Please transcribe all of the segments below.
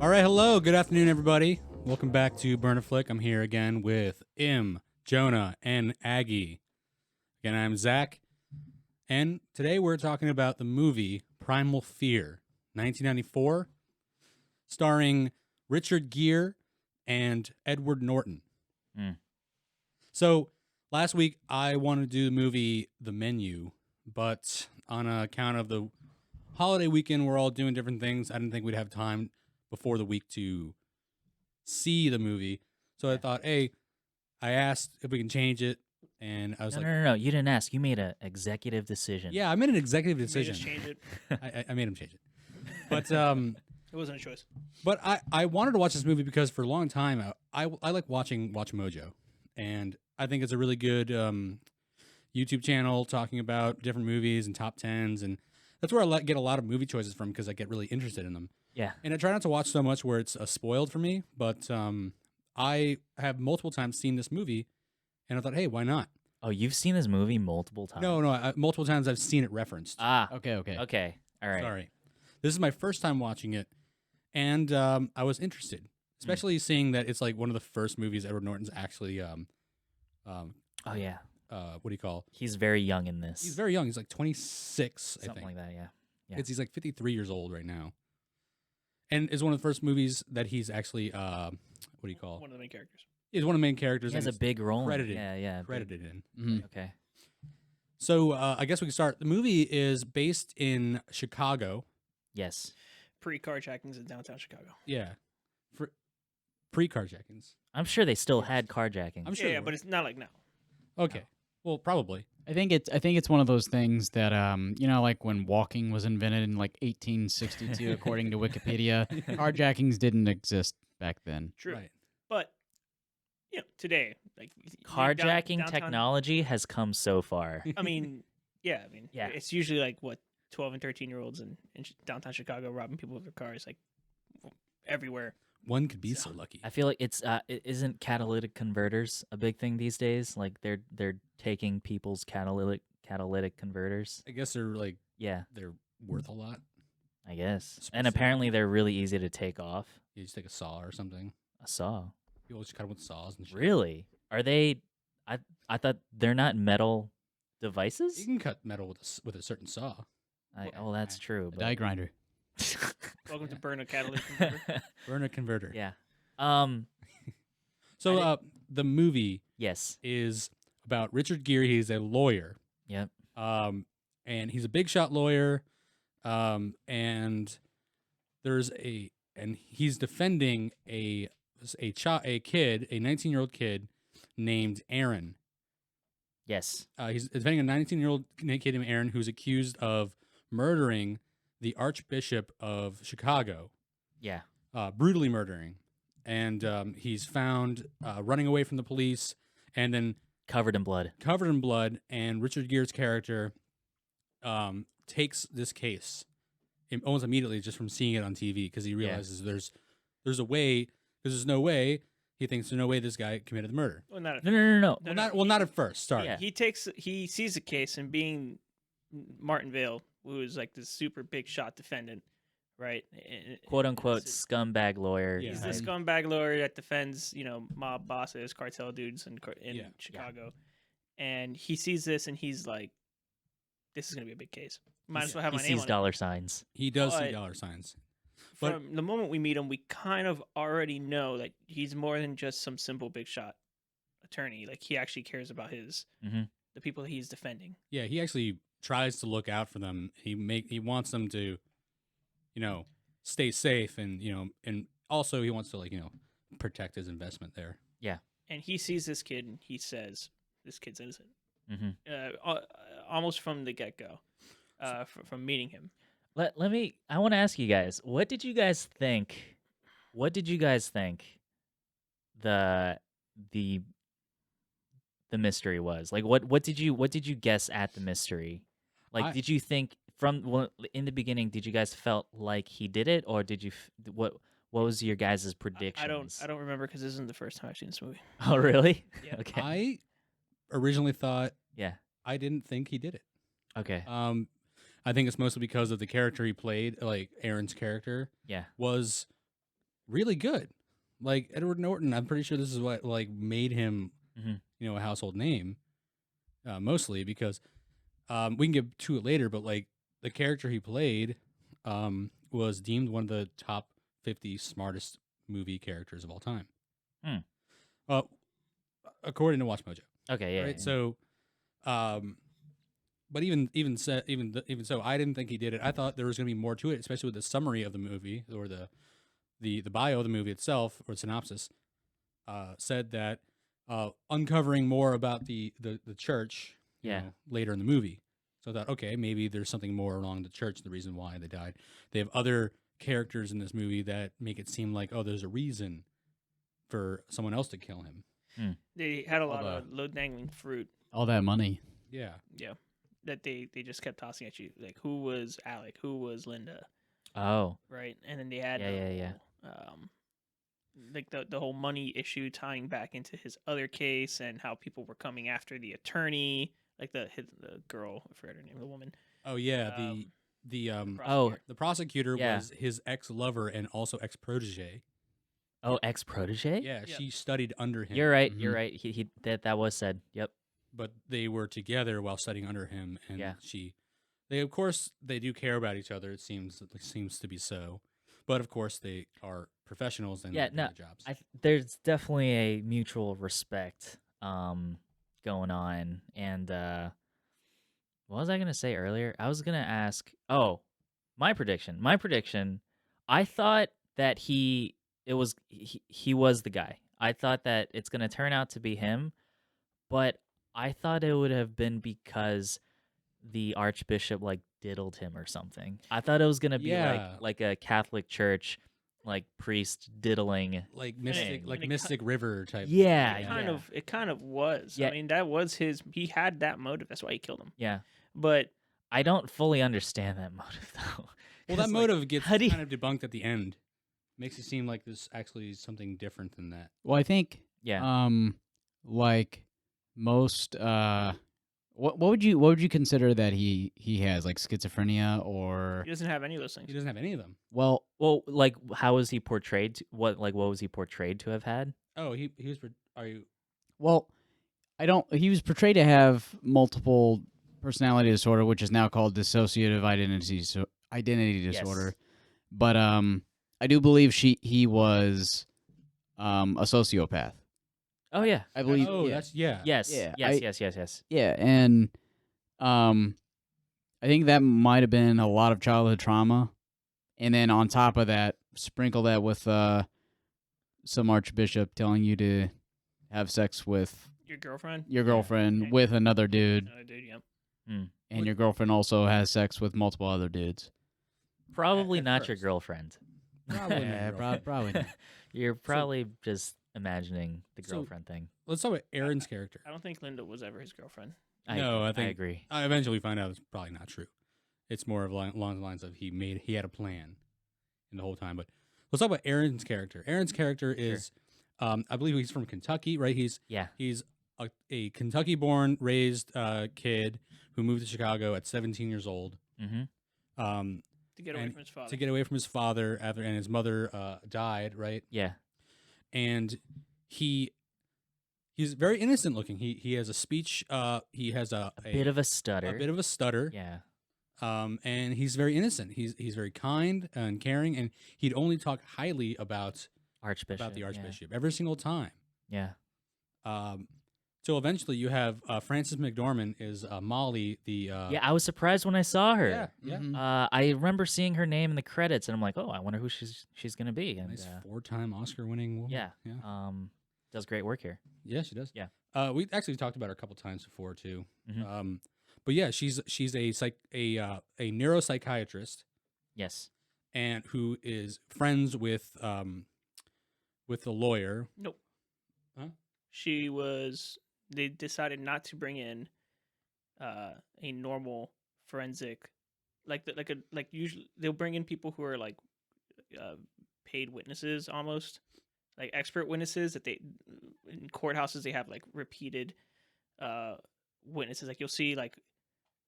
All right, hello, good afternoon, everybody. Welcome back to Burn a Flick. I'm here again with Jonah, and Aggy. Again, I'm Zach, and today we're talking about the movie Primal Fear, 1994, starring Richard Gere and Edward Norton. So, last week I wanted to do the movie The Menu, but on account of the holiday weekend, we're all doing different things. I didn't think we'd have time before the week to see the movie. So I thought, hey, I asked if we can change it, and I was No. You didn't ask. You made an executive decision. Yeah, I made an executive You decision. just change it. I made him change it. But It wasn't a choice. but I wanted to watch this movie because for a long time I like watching Watch Mojo, and I think it's a really good YouTube channel talking about different movies and top tens, and that's where I get a lot of movie choices from because I get really interested in them. Yeah. And I try not to watch so much where it's spoiled for me, but I have multiple times seen this movie, and I thought, hey, why not? Oh, you've seen this movie multiple times? No, multiple times I've seen it referenced. Ah. Okay. Okay. All right. Sorry. This is my first time watching it, and I was interested, especially seeing that it's like one of the first movies Edward Norton's actually, Oh yeah. what do you call? He's very young in this. He's very young. He's like 26, I Something think. like that. Yeah. Yeah. He's like 53 years old right now, and is one of the first movies that he's actually, what do you call? One of the main characters. He's one of the main characters. He has and a big role. credited. Yeah. credited in. Mhm. Okay. So I guess we can start. The movie is based in Chicago. Yes. Pre-carjackings in downtown Chicago. Yeah, pre-carjackings. I'm sure they still had carjacking. I'm sure. Yeah, there but were. it's not like now. Okay. Well, probably. I think it's one of those things that like when walking was invented in like 1862, according to Wikipedia, carjackings didn't exist back then. True. Right. But, today, like Carjacking downtown- technology has come so far. I mean, yeah. Yeah. It's usually like, 12 and 13-year-olds in downtown Chicago robbing people with their cars, like, everywhere. One could be so lucky. I feel like isn't catalytic converters a big thing these days? Like they're taking people's catalytic converters. I guess they're like Yeah, they're worth a lot. I guess. And Specific. apparently they're really easy to take off. You just take a saw or something. A saw. People just cut them with saws and shit. Really? Are they? I thought they're not metal devices. You can cut metal with a certain saw. Oh, that's true. A die grinder. Welcome to Burn a Catalytic Converter. Burn a converter. Yeah. So the movie Yes. is about Richard Gere. He's a lawyer. Yep. And he's a big shot lawyer. And he's defending a 19-year-old kid named Aaron. Yes. He's defending a 19-year-old kid named Aaron who's accused of murdering the Archbishop of Chicago, Yeah. brutally murdering. And he's found running away from the police and then Covered in blood. covered in blood. And Richard Gere's character takes this case almost immediately just from seeing it on TV because he realizes there's a way, because there's no way, he thinks there's no way this guy committed the murder. Well, not No. Not at first. Sorry. Yeah. He sees the case, and being Martin Vale, who is like this super big shot defendant, right? Quote unquote He's scumbag lawyer. Yeah. He's this scumbag lawyer that defends, mob bosses, cartel dudes in Chicago. And he sees this, and he's like, this is going to be a big case. Might as well have He my name sees on dollar signs. He does see But- dollar signs. it. but- From the moment we meet him, we kind of already know that he's more than just some simple big shot attorney. Like, he actually cares about the people that he's defending. Yeah, he actually tries to look out for them. He wants them to, stay safe, and and also he wants to protect his investment there. And he sees this kid, and he says, this kid's innocent. Mm-hmm. Almost from the get-go, from meeting him. I want to ask you guys, what did you guys think the mystery was? Like what did you guess at the mystery? Like did you think in the beginning, did you guys felt like he did it, or did you what was your guys' predictions? I don't remember, because this isn't the first time I've seen this movie. Oh, really? Yeah. Okay. I originally thought Yeah. I didn't think he did it. Okay. I think it's mostly because of the character he played, like Aaron's character Yeah. was really good. Like Edward Norton, I'm pretty sure this is what like made him, a household name, mostly because we can get to it later, but like the character he played was deemed one of the top 50 smartest movie characters of all time. Hmm. According to Watch Mojo. Okay, yeah. Right. Yeah. So, but even so, I didn't think he did it. I thought there was going to be more to it, especially with the summary of the movie or the bio of the movie itself or synopsis. Said that uncovering more about the church, later in the movie. So I thought, okay, maybe there's something more along the church, the reason why they died. They have other characters in this movie that make it seem like, oh, there's a reason for someone else to kill him. They had a lot of low-dangling fruit. All that money. Yeah. Yeah. That they just kept tossing at you. Like, who was Alec? Who was Linda? Oh. Right? And then they had like the whole money issue tying back into his other case and how people were coming after the attorney. Like the girl, I forgot her name, the woman. Oh, yeah, the prosecutor Yeah. was his ex-lover and also ex-protege. Oh, ex-protege? Yeah, she studied under him. You're right. You're right. He that was said. Yep. But they were together while studying under him, and Yeah. they of course they do care about each other. It seems to be so, but of course they are professionals and Yeah, do no, their jobs. there's definitely a mutual respect going on. And what was I gonna say earlier? I was gonna ask. Oh, my prediction. I thought that he was the guy. I thought that it's gonna turn out to be him, but I thought it would have been because the archbishop like diddled him or something. I thought it was gonna be like a Catholic church like priest diddling, like Mystic River type. Yeah, It kind of was. Yeah. I mean, that was he had that motive. That's why he killed him. Yeah, but I don't fully understand that motive though. Well, that motive gets kind of debunked at the end. Makes it seem like there's actually something different than that. Well, I think like most what would you consider that he has, like schizophrenia or he doesn't have any of those things. He doesn't have any of them. Well, like how was he portrayed? What was he portrayed to have had? Oh, he was. Are you? Well, he was portrayed to have multiple personality disorder, which is now called dissociative identity disorder. Yes. But I do believe he was a sociopath. Oh yeah, I believe. Oh, yeah. that's yeah. Yes. Yeah, Yes. Yeah, and I think that might have been a lot of childhood trauma, and then on top of that, sprinkle that with some archbishop telling you to have sex with Your girlfriend. Okay. With another dude. Another dude. Yep. And your girlfriend also has sex with multiple other dudes. Probably At not first. your girlfriend. Probably Yeah, not. probably not. You're probably just imagining the girlfriend thing. Let's talk about Aaron's character. I don't think Linda was ever his girlfriend. I think I agree. I eventually find out it's probably not true. It's more of along the lines of he had a plan in the whole time. But let's talk about Aaron's character. Aaron's character is, I believe he's from Kentucky, right? He's a Kentucky-born, raised kid who moved to Chicago at 17 years old. Mm-hmm. To get away from his father. To get away from his father and his mother died, right? Yeah. And he's very innocent looking. He has a speech. He has a bit of a stutter. A bit of a stutter. Yeah. And he's very innocent. He's very kind and caring, and he'd only talk highly about the archbishop every single time. Yeah. So eventually, you have Frances McDormand is Molly. Yeah, I was surprised when I saw her. Yeah. Mhm. I remember seeing her name in the credits, and I'm like, oh, I wonder who she's gonna be. And Nice 4-time Oscar-winning woman. yeah, does great work here. Yeah, she does. Yeah. We actually talked about her a couple times before too. Mhm. But yeah, she's a neuropsychiatrist. Yes. And who is friends with the lawyer. Nope. Huh? She was. They decided not to bring in a normal forensic, like usually they'll bring in people who are like paid witnesses, almost like expert witnesses that they in courthouses they have like repeated witnesses. Like you'll see like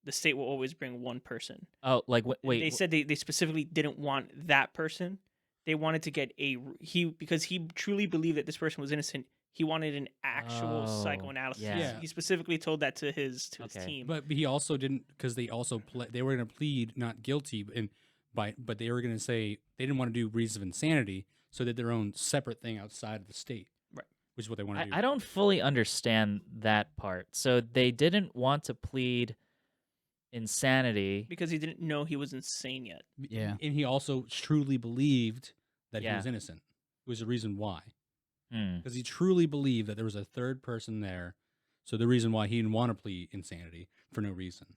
the state will always bring one person. Oh, like wait. They said they specifically didn't want that person. They wanted to get because he truly believed that this person was innocent. He wanted an actual Oh, psychoanalysis. yeah. He specifically told that to his Okay. team. But he also didn't, because they also they were going to plead not guilty, but they were going to say they didn't want to do reasons of insanity, so they did their own separate thing outside of the state, Right. which is what they want to do. I don't fully understand that part. So they didn't want to plead insanity. Because he didn't know he was insane yet. Yeah. And he also truly believed that he Yeah. was innocent. It was the reason why. Hmm. Because he truly believed that there was a third person there. So the reason why he didn't want to plead insanity for no reason.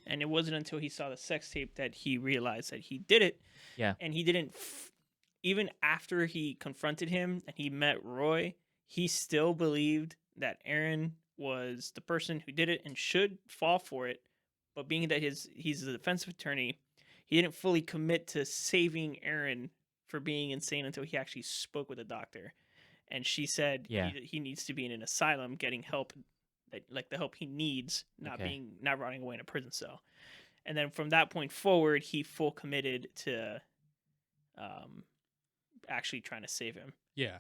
And it wasn't until he saw the sex tape that he realized that he did it. Yeah. And he didn't, even after he confronted him and he met Roy, he still believed that Aaron was the person who did it and should fall for it. But being that he's a defensive attorney, he didn't fully commit to saving Aaron for being insane until he actually spoke with a doctor. And she said Yeah. he needs to be in an asylum getting help, like the help he needs, not rotting away in a prison cell. And then from that point forward, he full committed to actually trying to save him. Yeah.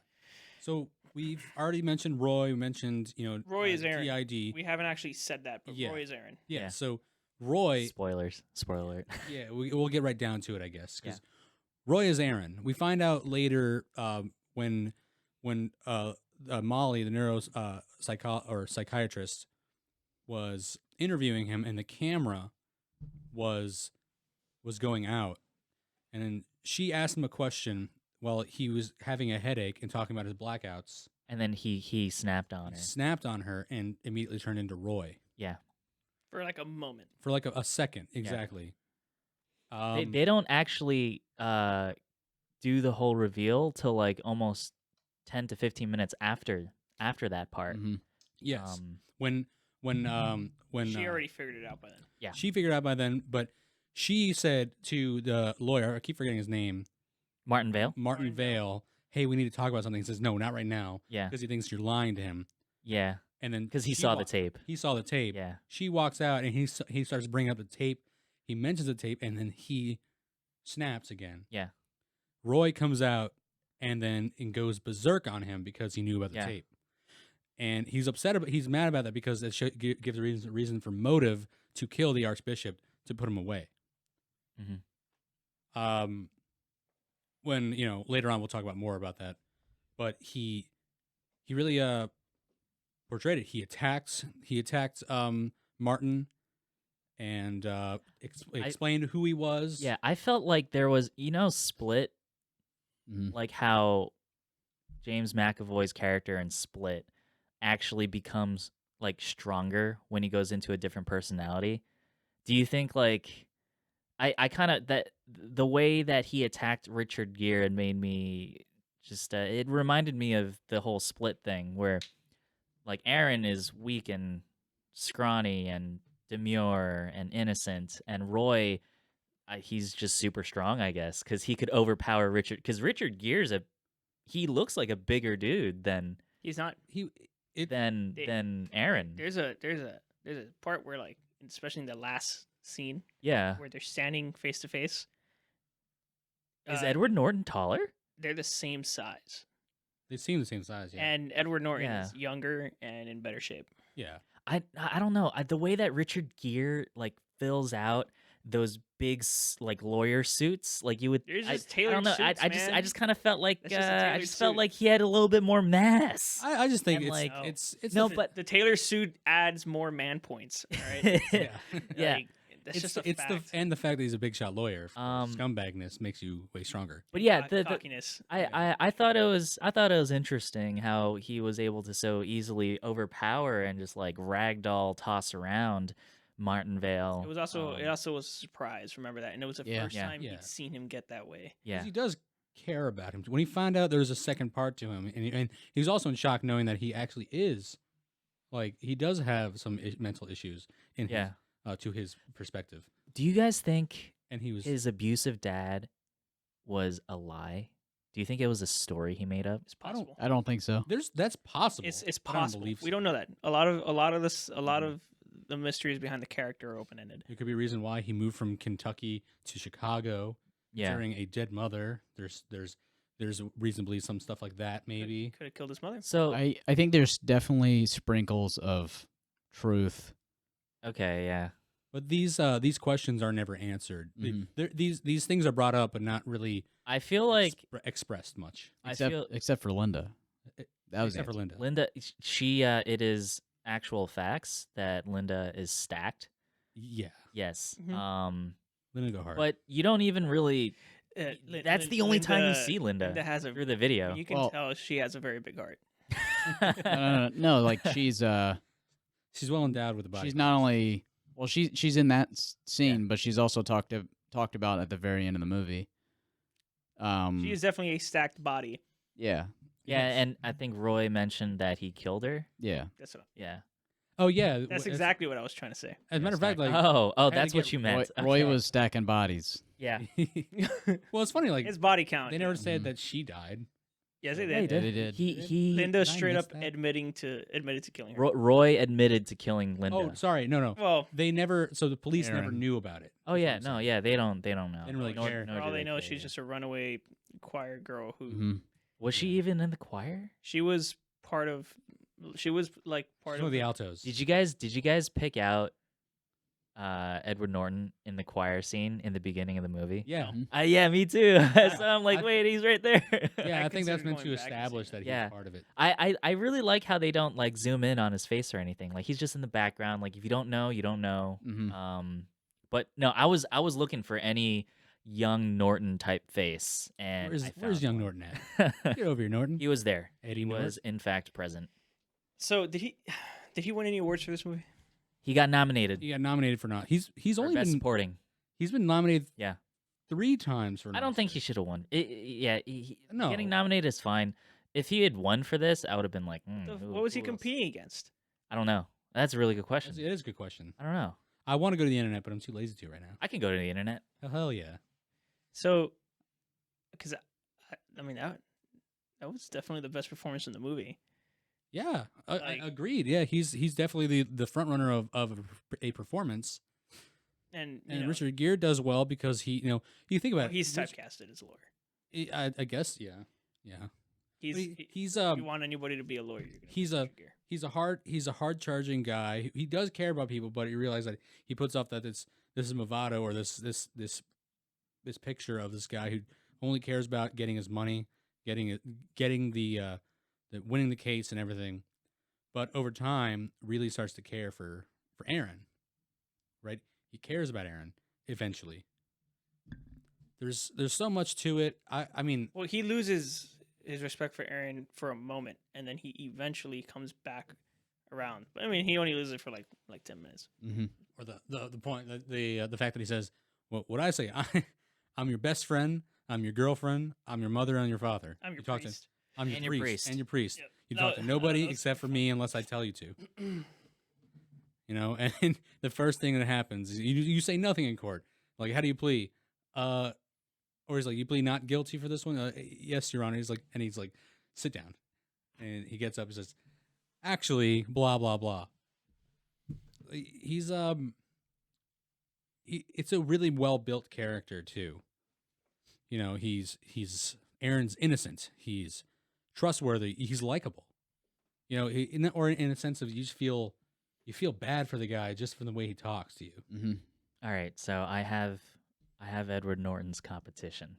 So we've already mentioned Roy. We mentioned, Roy is Aaron. TID. We haven't actually said that, but Yeah. Roy is Aaron. Yeah. Yeah. So Roy. Spoilers. Spoiler alert. Yeah, we'll get right down to it, I guess. Because Roy is Aaron. We find out later when Molly, the psychiatrist, was interviewing him, and the camera was going out, and then she asked him a question while he was having a headache and talking about his blackouts. And then he snapped on her. Snapped on her and immediately turned into Roy Yeah. For like a moment. for like a second, exactly. They don't actually do the whole reveal till like almost 10 to 15 minutes after that part. Mm-hmm. Yes. Um, When She already figured it out by then. Yeah. She figured it out by then, but she said to the lawyer, I keep forgetting his name, Martin Vale. Martin Vale, hey, we need to talk about something. He says, no, not right now, Yeah. because he thinks you're lying to him. Yeah. And then Because he she saw the tape. He saw the tape. Yeah. She walks out, and he starts bringing up the tape. He mentions the tape, and then he snaps again. Yeah. Roy comes out and goes berserk on him because he knew about the Yeah. tape. And he's mad about that because it gives a reason for motive to kill the archbishop, to put him away. Mm-hmm. When later on we'll talk about more about that, but he really portrayed it. He attacked Martin and explained who he was. Yeah, I felt like there was, Split, Mhm. like how James McAvoy's character in Split actually becomes like stronger when he goes into a different personality. Do you think like I kind of that the way that he attacked Richard Gere and made me just it reminded me of the whole Split thing where like Aaron is weak and scrawny and demure and innocent, and Roy he's just super strong, I guess, because he could overpower Richard. Because Richard Gere's he looks like a bigger dude than He's not. than Aaron. There's a part where, like, especially in the last scene, Yeah. where they're standing face to face. Is Edward Norton taller? They're the same size, They seem the same size. Yeah. and Edward Norton Yeah. is younger and in better shape. Yeah. I don't know. The way that Richard Gere like fills out those big like lawyer suits, like you would. There's just I tailored don't know. suits, I man. just kind of felt like That's just a I tailored just felt suit. like he had a little bit more mass. I just think And, it's like- it's No, The- but- the tailor suit adds more man points. All right. yeah. Yeah. Like, that's just a fact. the fact that he's a big shot lawyer. Um, Scumbagness makes you way stronger. But yeah, the cockiness. I thought it was interesting how he was able to so easily overpower and just like ragdoll toss around Martin Vale. It was also it also was a surprise. Remember that, and it was the Yeah. first Yeah. time Yeah. he'd seen him get that way. 'Cause yeah. he does care about him. When he found out there was a second part to him, and he was also in shock knowing that he actually is, like, he does have some mental issues in Yeah. his, to his perspective, Do you guys think and he was. his abusive dad was a lie? Do you think it was a story he made up? It's possible. I don't think so. That's possible. It's but I don't possible. believe We so. don't know that. A lot of the mysteries behind the character are open ended. It could be a reason why he moved from Kentucky to Chicago. Yeah. considering a dead mother. There's reasonably some stuff like that maybe. Could have killed his mother. So I think there's definitely sprinkles of truth. okay, yeah. But these questions are never answered. Mhm. These things are brought up but not really I feel like expressed much. Except for Linda. That was Except for answered. Linda. she it is actual facts that Linda is stacked. Yeah. Yes. Mhm. Linda go hard. But you don't even really that's the only time you see Linda, Linda has a through the video. You can Well- tell she has a very big heart. No, like she's she's well endowed with a body. she's not only she's in that scene, but she's also talked about at the very end of the movie. She is definitely a stacked body. Yeah, Yeah, Yes. and I think Roy mentioned that he killed her. yeah. That's what, Yeah. Oh yeah. that's exactly what I was trying to say. As a matter of fact, like Oh, to that's what get you Roy, meant. Roy Okay. was stacking bodies. Yeah. well, it's funny. Like His body count. they never yeah. said Mhm. that she died. Yes, they Yeah, he did. Yeah, they did. He Linda Did I straight miss up that? admitted to killing her. Roy admitted to killing Linda. Oh, sorry. No. Well, They never. So the police never Aaron. knew about it. Oh That's yeah, what I'm no, saying. yeah, they don't know. They didn't really care. for all do they know, care, she's yeah. just a runaway choir girl who hmm Was she even in the choir? she was part of. She was like part Some of of the altos. Did you guys pick out Edward Norton in the choir scene in the beginning of the movie? Yeah. Yeah, me too. So I'm like, I- wait, he's right there. Yeah, I think that's considered meant to going back and establish seeing that it. he's Yeah. part of it. I really like how they don't like zoom in on his face or anything. Like he's just in the background. Like if you don't know, you don't know. hmm But no, I was looking for any young Norton type face, and I Where's found young one. Norton at? Get over here, Norton. He was there. Eddie He Norton. was in fact present. So did he win any awards for this movie? He got nominated He got nominated for not. He's for only best been supporting. he's been nominated. Yeah. 3 times for. I don't think he should have won. No. Getting nominated is fine. If he had won for this, I would have been like, What was he who else? competing against? I don't know. That's a really good question. It is a good question. I don't know. I want to go to the internet, but I'm too lazy to right now. I can go to the internet. Hell yeah. So, because I mean that was definitely the best performance in the movie. Yeah, Like- agreed. Yeah, he's definitely the front runner of a performance. And you And know, Richard Gere does well because you think about well, it. he's typecasted as a lawyer. I guess yeah. He's He's if you want anybody to be a lawyer, you're gonna he's pick a- Richard Gere. he's a hard charging guy. He does care about people, but you realize that he puts off that this is Movado or this picture of this guy who only cares about getting his money, getting the winning the case and everything. But over time, really starts to care for Aaron. Right? He cares about Aaron eventually. There's so much to it. I mean, Well, he loses his respect for Aaron for a moment, and then he eventually comes back around. But I mean, he only loses it for like 10 minutes. hmm or the point the fact that he says, "Well, what I say, I'm your best friend, I'm your girlfriend, I'm your mother and your father. I'm your You talk to- priest. I'm And your your priest, priest. and your priest. Yep. You No, talk to no, nobody that's except for funny. me unless I tell you to." You know, and the first thing that happens is you say nothing in court. Like, how do you plea? Or he's like, you plead not guilty for this one? Yes, Your Honor. He's like, sit down. And he gets up and says, actually, blah, blah, blah. He's, it's a really well-built character, too. You know, he's Aaron's innocent. He's trustworthy. He's likable. You know, in a sense of you feel bad for the guy just from the way he talks to you. hmm All right, so I have Edward Norton's competition.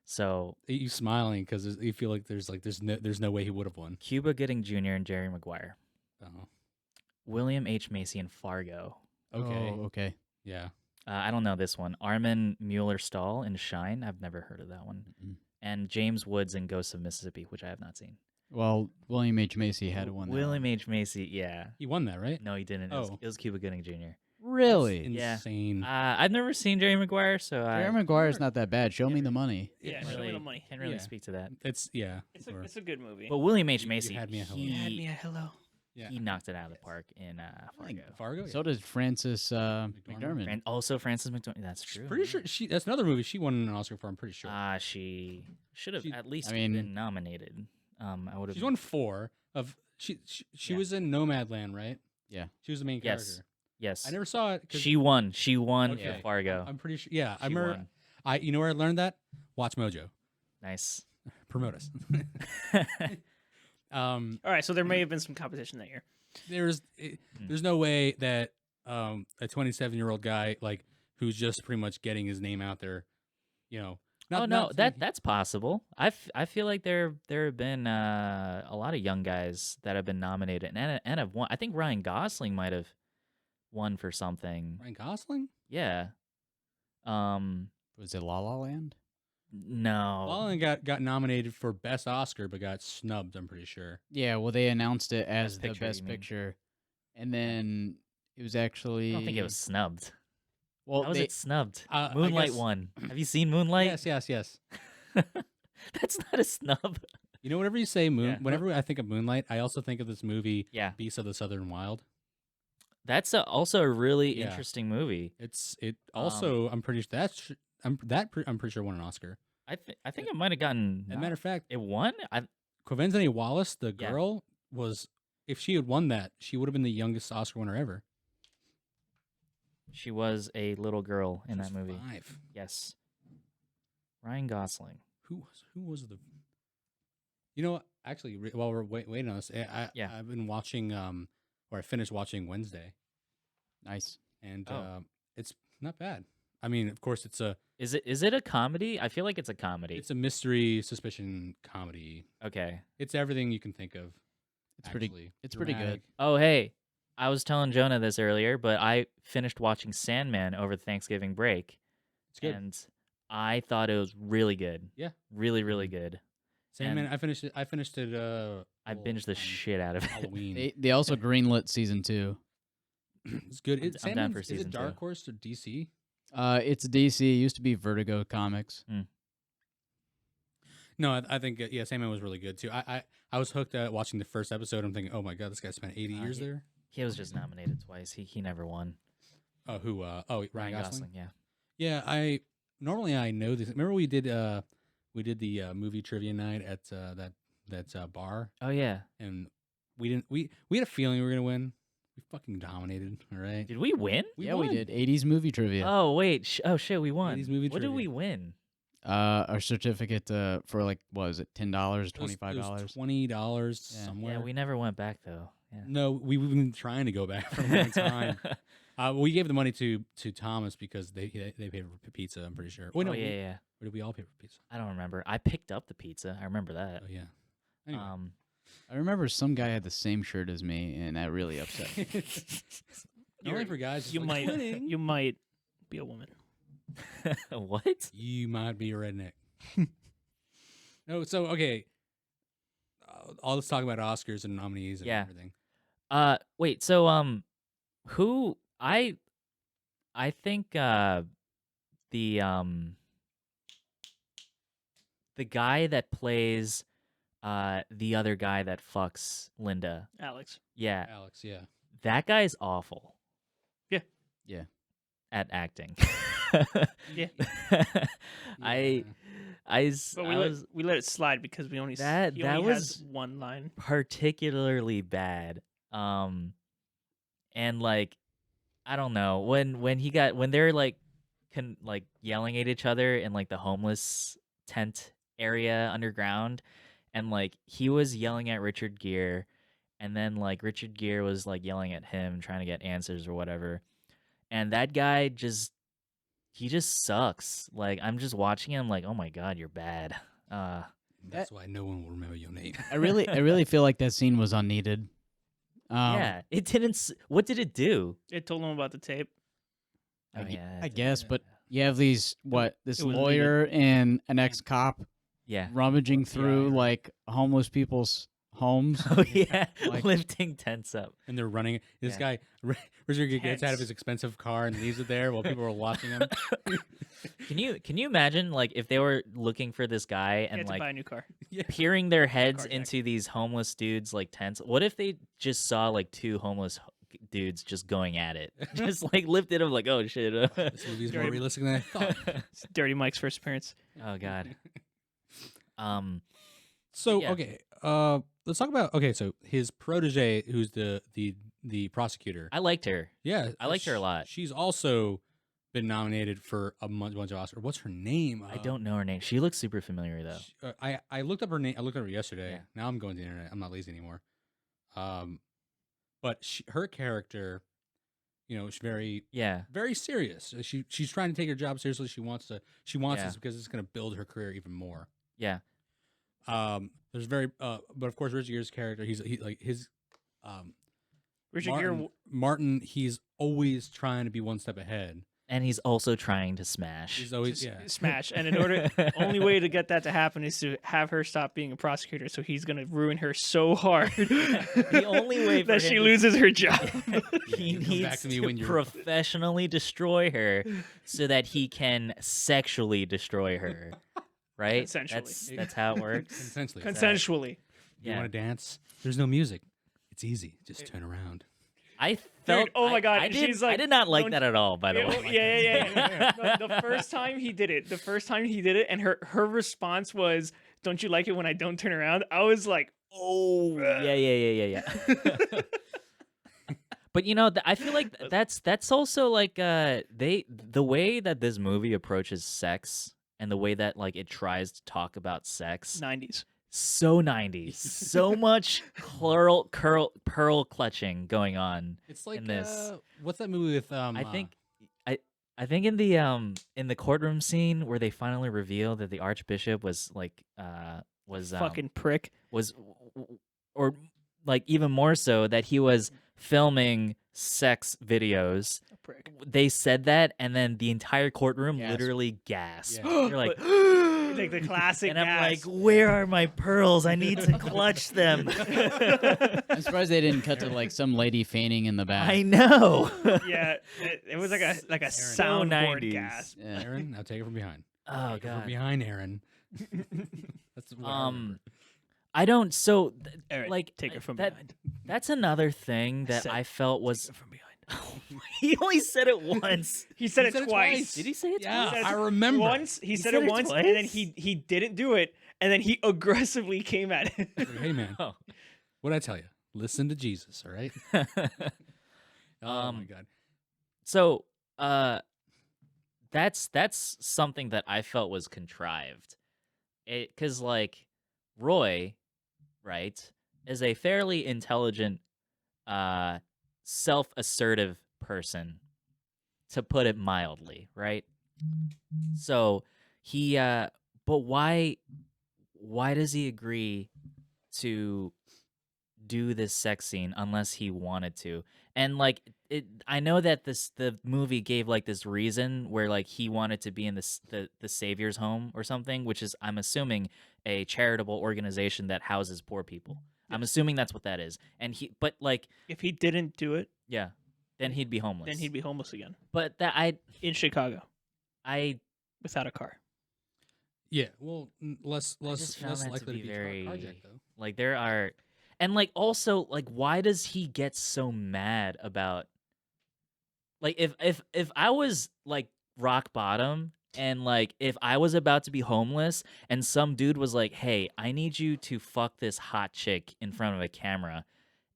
So You smiling because you feel like there's no way he would have won. Cuba Gooding Jr. and Jerry Maguire, Oh, William H. Macy and Fargo. okay, Oh, okay. yeah. I don't know this one. Armin Mueller-Stahl in Shine. I've never heard of that one. Mm-mm. And James Woods in Ghosts of Mississippi, which I have not seen. Well, William H. Macy had one. William H. Macy, yeah. He won that, right? No, he didn't. Oh. It was Cuba Gooding Jr. Really? Yeah. Insane. I've never seen Jerry Maguire, so I Jerry Maguire's not that bad. Show me the money. Yeah, can't show me really, the money. can't really Yeah. speak to that. It's It's a good movie. But William H. You Macy, had me at hello. You had me he, at hello. yeah. he knocked it out of the park in Fargo. Fargo. So did Frances McDormand. And also Frances McDormand. That's true. Pretty sure that's another movie she won an Oscar for. I'm pretty sure. She should have She- at least I mean- been nominated. I would have. She's won 4 of she Yeah. was in Nomadland, right? Yeah. She was the main Yes. character. Yes. I never saw it. 'cause She won. She won Okay. for Fargo. I'm pretty sure. Yeah, I She remember. won. You know where I learned that? Watch Mojo. Nice. Promote us. All right, so there may have been some competition that year. There's no way that a 27-year-old guy like who's just pretty much getting his name out there, that's possible. I feel like there have been a lot of young guys that have been nominated and have won. I think Ryan Gosling might have won for something. Ryan Gosling. Yeah. Was it La La Land? No. Gosling got nominated for Best Oscar, but got snubbed. I'm pretty sure. Yeah, well, they announced it as Best the Picture, best you mean? picture, and then it was actually. I don't think it was snubbed. Well, How was they, it snubbed? I Moonlight guess- won. Have you seen Moonlight? Yes. That's not a snub. You know, whenever you say Yeah. whenever I think of Moonlight, I also think of this movie, Yeah. Beasts of the Southern Wild. That's also a really Yeah. interesting movie. It also I'm pretty sure I'm pretty sure won an Oscar. I think it might have gotten. As a matter of fact, It won. Quinvenzani Wallace, the Yeah. girl, if she had won that, she would have been the youngest Oscar winner ever. She was a little girl in She that was movie. 5. Yes. Ryan Gosling. Who was the? You know, actually, while we're waiting on this, Yeah. I've been watching or I finished watching Wednesday, nice. and Oh. it's not bad. I mean, of course, it's a Is it a comedy? I feel like it's a comedy. it's a mystery suspicion comedy. Okay. It's everything you can think of. It's pretty- actually. it's pretty good. Dramatic. Oh, hey. I was telling Jonah this earlier, but I finished watching Sandman over Thanksgiving break. It's good. And I thought it was really good. Yeah. Really, really good. Sandman. and- I finished it. I I binged the shit out of it. Halloween. They also greenlit season 2. It's good. I'm down Sandman's- for is season it Dark 2. Horse or DC? It's DC. It used to be Vertigo Comics. No, I think Sandman was really good too. I was hooked at watching the first episode. I'm thinking, oh my god, this guy spent 80 years there. He was just nominated twice. He never won. Oh, who? Ryan Gosling. Yeah. Yeah, I know this. Remember we did the movie trivia night at that bar, Oh yeah. and we had a feeling we were gonna win. We fucking dominated. All right. Did we win? We won. did 80s movie trivia. Oh wait. Oh shit, we won. 80s movie What did trivia. we win? Our certificate for like what was it, $10, It was $25? $20 Yeah. somewhere. Yeah, we never went back though. Yeah. No, we've been trying to go back for a long time. We gave the money to Thomas because they paid for pizza. I'm pretty sure. Wait, no, oh yeah. or did we all pay for pizza? I don't remember. I picked up the pizza. I remember that. Oh yeah. Anyway. I remember some guy had the same shirt as me, and that really upset me. Only for guys. it's You like, might winning. you might be a woman. What? You might be a redneck. No, so okay. Let's talk about Oscars and nominees and Yeah. everything. Wait. So who I think the guy that plays the other guy that fucks Linda. Alex. Yeah, Alex, yeah. that guy's awful. Yeah. Yeah. At acting. Yeah. I But I was we let it slide because we only That- he that only was- has one line. particularly bad. And like I don't know when they're like yelling at each other in like the homeless tent area underground, and like he was yelling at Richard Gere, and then like Richard Gere was like yelling at him trying to get answers or whatever, and that guy just sucks. Like I'm just watching him like, oh my god, you're bad. That's why no one will remember your name. I really feel like that scene was unneeded. Yeah, it didn't. What did it do? It told him about the tape. Oh yeah, I it did. guess, but you have this it was lawyer and an ex-cop Yeah. rummaging through Yeah. like homeless people's homes. Oh yeah, Like- lifting tents up. And they're running. This Yeah. guy, Richard Gere, gets out of Tense. his expensive car and leaves it there while people are watching him. Can you imagine like if they were looking for this guy He and had to buy like a new car. peering their heads Carjack. into these homeless dudes like tents? What if they just saw like two homeless dudes just going at it, just like lifted them like, oh shit. This movie's more Dirty- realistic than I thought. It's Dirty Mike's first appearance. Oh god. So Yeah. okay, let's talk about so his protege, who's the prosecutor. I liked her. Yeah, I liked her a lot. She's also been nominated for a bunch of Oscars. What's her name? I don't know her name. She looks super familiar though. I looked up her name. I looked up her yesterday. Yeah. Now I'm going to the internet. I'm not lazy anymore. But her character, is very very serious. She's trying to take her job seriously. She wants this because it's going to build her career even more. Yeah. There's but of course Richard Gere's character, Richard Gere. Martin, he's always trying to be one step ahead. And he's also trying to smash. He's always smash. And in order, only way to get that to happen is to have her stop being a prosecutor. So he's gonna ruin her so hard. The only way that she loses her job. He needs to professionally destroy her so that he can sexually destroy her. Right? Consensually. That's how it works. Consensually. You want to dance? There's no music. It's easy. Just turn around. I felt. Dude, oh my god! I I did not like that at all. By the way. Yeah. The first time he did it, and her response was, "Don't you like it when I don't turn around?" I was like, "Oh, yeah." But I feel like that's also like the way that this movie approaches sex and the way that like it tries to talk about sex. 90s. So 90s. So much pearl clutching going on. It's like in this. What's that movie with I think in the courtroom scene where they finally reveal that the archbishop was fucking prick. Or like even more so that he was filming sex videos. A prick. They said that, and then the entire courtroom literally gasped. You're like, like the classic. And I'm like, where are my pearls? I need to clutch them. I'm surprised they didn't cut to like some lady fainting in the back. I know. Yeah, it was like a soundboard gasp. Yeah. Aaron, now take it from behind. Oh take it god, from behind, Aaron. That's I don't. So Aaron, like take it from that. behind. That's another thing that I felt was from behind. He only said it once. He said it twice. Did he say it yeah, twice? I remember. Once he said it once, twice? and then he didn't do it, and then he aggressively came at it. Hey man, Oh. what'd I tell you? Listen to Jesus, all right? Oh my god. So, that's something that I felt was contrived. Because like Roy, right, is a fairly intelligent, self-assertive person, to put it mildly, right? So he, but why does he agree to do this sex scene unless he wanted to? And like I know that the movie gave like this reason where like he wanted to be in the Savior's Home or something, which is, I'm assuming, a charitable organization that houses poor people. I'm assuming that's what that is. And but like, If he didn't do it, yeah, then he'd be homeless. then he'd be homeless again But that in Chicago I without a car. Yeah, well, less just found that to likely be to be very carjacked, though. like there are, and like also like why does he get so mad about, like if I was like rock bottom and like if I was about to be homeless and some dude was like, hey, I need you to fuck this hot chick in front of a camera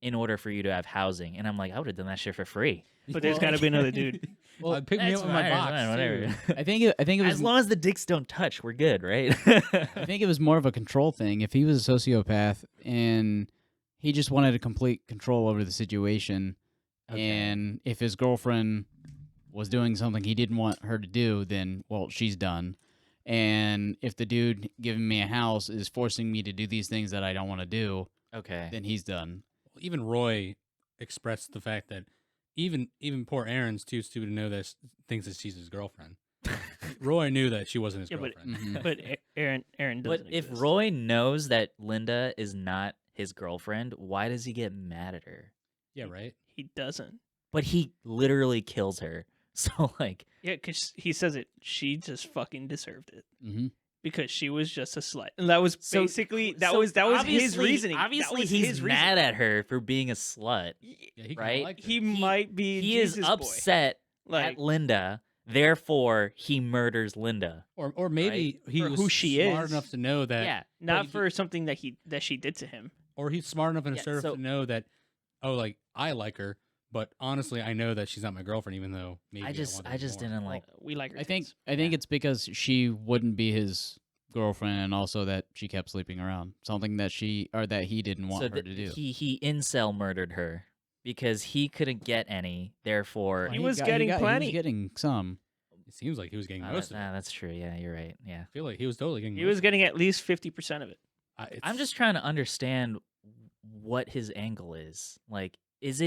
in order for you to have housing, and I'm like, I would have done that shit for free. But there's got to be another dude. Well, pick me up in my box. Whatever. I think it was As long as the dicks don't touch, we're good, right? I think it was more of a control thing. If he was a sociopath and he just wanted to complete control over the situation, and if his girlfriend was doing something he didn't want her to do, then, well, she's done. And if the dude giving me a house is forcing me to do these things that I don't want to do, Okay. then he's done. Even Roy expressed the fact that even poor Aaron's too stupid to know this, thinks that she's his girlfriend. Roy knew that she wasn't his girlfriend. But Aaron doesn't. But if exist. Roy knows that Linda is not his girlfriend, why does he get mad at her? Yeah, right. He doesn't. But he literally kills her. So like, Yeah, because he says it. She just fucking deserved it Mm-hmm. because she was just a slut, and that was So- basically that so was his obviously- reasoning. Obviously, That was he's his mad reasoning. at her for being a slut. Yeah, he kinda Right? liked her. He might be. He is Jesus boy. upset Like at Linda. Therefore, he murders Linda. or maybe he For was who she smart is. enough to know that. Yeah. not he- for something that she did to him. Or he's smart enough and Yeah, assertive so- to know that, oh, like I like her, But honestly, I know that she's not my girlfriend, even though maybe I just want her more. didn't like. We like her. I think tits. it's because she wouldn't be his girlfriend, and also that she kept sleeping around. Something that he didn't want her to do. He incel murdered her because he couldn't get any. Therefore, Well, He was got- getting He plenty. was getting some. It seems like he was getting most of it. that's true. Yeah, you're right. Yeah. I feel like he was totally getting. He most was of getting at least 50% of it. it. I'm just trying to understand what his angle is. Like, is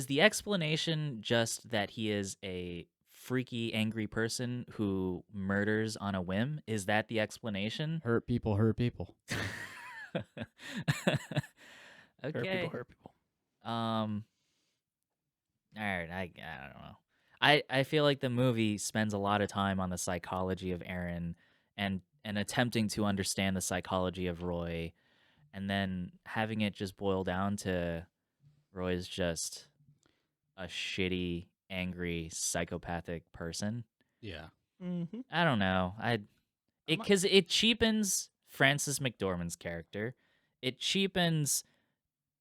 the explanation just that he is a freaky, angry person who murders on a whim? Is that the explanation? Hurt people. Okay. Hurt people. All right. I don't know. I feel like the movie spends a lot of time on the psychology of Aaron and attempting to understand the psychology of Roy, and then having it just boil down to Roy's just a shitty, angry, psychopathic person. Yeah. Mm-hmm. I don't know. Because it cheapens Frances McDormand's character. It cheapens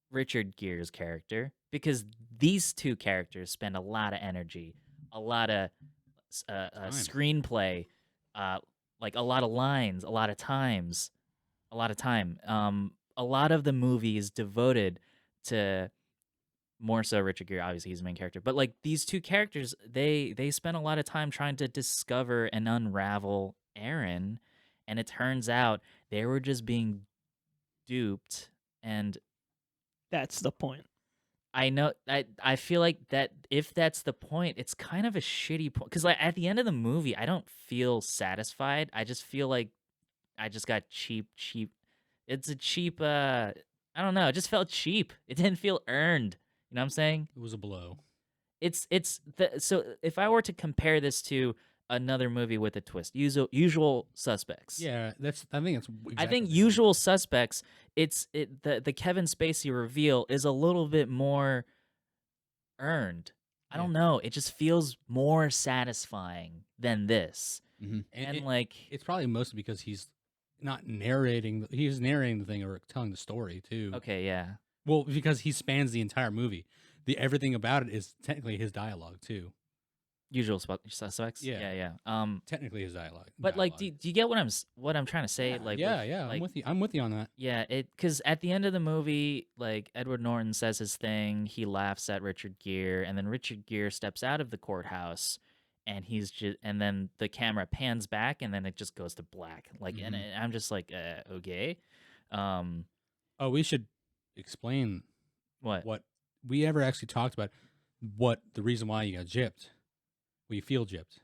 Richard Gere's character because these two characters spend a lot of energy, a lot of screenplay, like a lot of lines, a lot of time. A lot of the movie is devoted to more so Richard Gere. Obviously, he's the main character, but like these two characters, they spend a lot of time trying to discover and unravel Aaron, and it turns out they were just being duped. And That's the point. I know I feel like that if that's the point, it's kind of a shitty point because like at the end of the movie, I don't feel satisfied. I just feel like I just got cheap. It's a cheap. I don't know. It just felt cheap. It didn't feel earned. You know what I'm saying? It was a blow. So if I were to compare this to another movie with a twist, Usual Suspects. Yeah, I think it's. Exactly I think the same. Usual Suspects. The Kevin Spacey reveal is a little bit more earned. I don't know. It just feels more satisfying than this. Mm-hmm. And like it's probably mostly because he's not narrating. He's narrating the thing or telling the story too. okay, yeah. Well, because he spans the entire movie. Everything about it is technically his dialogue too. Usual Suspects. Yeah. yeah. Technically his dialogue. But like, do you get what I'm trying to say? Yeah, Like, yeah, like, I'm with you on that. yeah, because at the end of the movie, like Edward Norton says his thing, he laughs at Richard Gere, and then Richard Gere steps out of the courthouse, and and then the camera pans back, and then it just goes to black. Like, and I'm just like, okay. Oh, we should explain What we ever actually talked about. What the reason why you got gypped? Well, you feel gypped.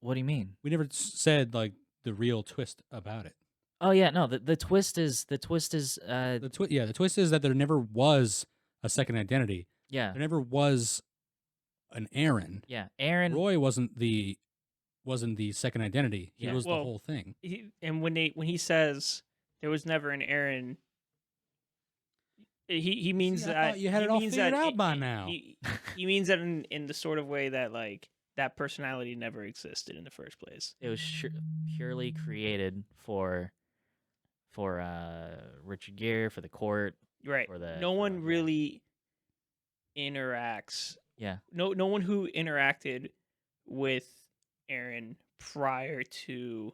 What do you mean? We never said like the real twist about it. Oh yeah, no. The twist is The twist is that there never was a second identity. yeah. There never was an Aaron. Yeah, Aaron. Roy wasn't the second identity. He Yeah. was the Well, whole thing. And when he says there was never an Aaron, he means See, I that thought you had he it all means figured that out by now. He means that in the sort of way that like that personality never existed in the first place. It was purely created for Richard Gere, for the court. Right. For the No one yeah. really interacts. Yeah. No one who interacted with Aaron prior to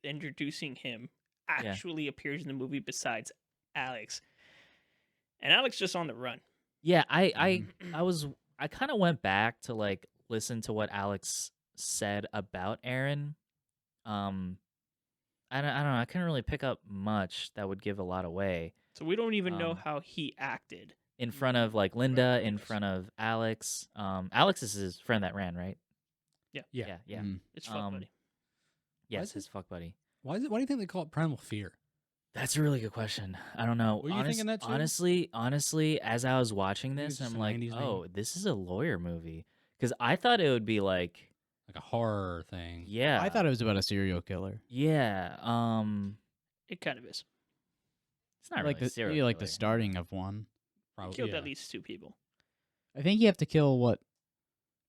introducing him actually appears in the movie besides Alex. And Alex just on the run. Yeah, I kind of went back to like listen to what Alex said about Aaron. I don't know. I couldn't really pick up much that would give a lot away So we don't even know how he acted. in front of like Linda, in front of Alex. Alex is his friend that ran, right? Yeah. Yeah. Mhm. It's fuck buddy. Yes, is his fuck buddy. Why do you think they call it Primal Fear? That's a really good question. I don't know. Were you thinking that too? Honestly, as I was watching think this, it's just I'm a like, 90s oh, name? this is a lawyer movie. Because I thought it would be like, Like a horror thing. yeah, I thought it was about a serial killer. yeah. It kind of is. It's not like really serial maybe like the killer. starting of one. He Probably, killed yeah. at least 2 people. I think you have to kill what?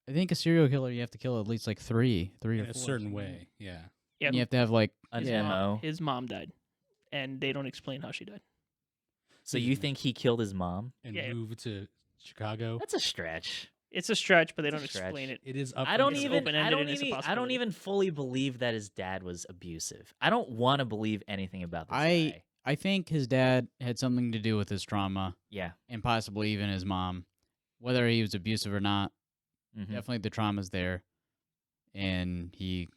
I think a serial killer you have to kill at least like three in or a 4. certain way. Yeah. Yeah, And you have to have like An his MO. His mom died, and they don't explain how she died. So you think he killed his mom? and Yeah. move to Chicago? That's a stretch. It's a stretch, but they It's a don't explain stretch. it. It is up. I don't It's even. open-ended I don't and it's a even. I don't possibility. even fully believe that his dad was abusive. I don't want to believe anything about this guy. I think his dad had something to do with his trauma Yeah. and possibly even his mom. Whether he was abusive or not, Mhm. definitely the trauma's there. And he,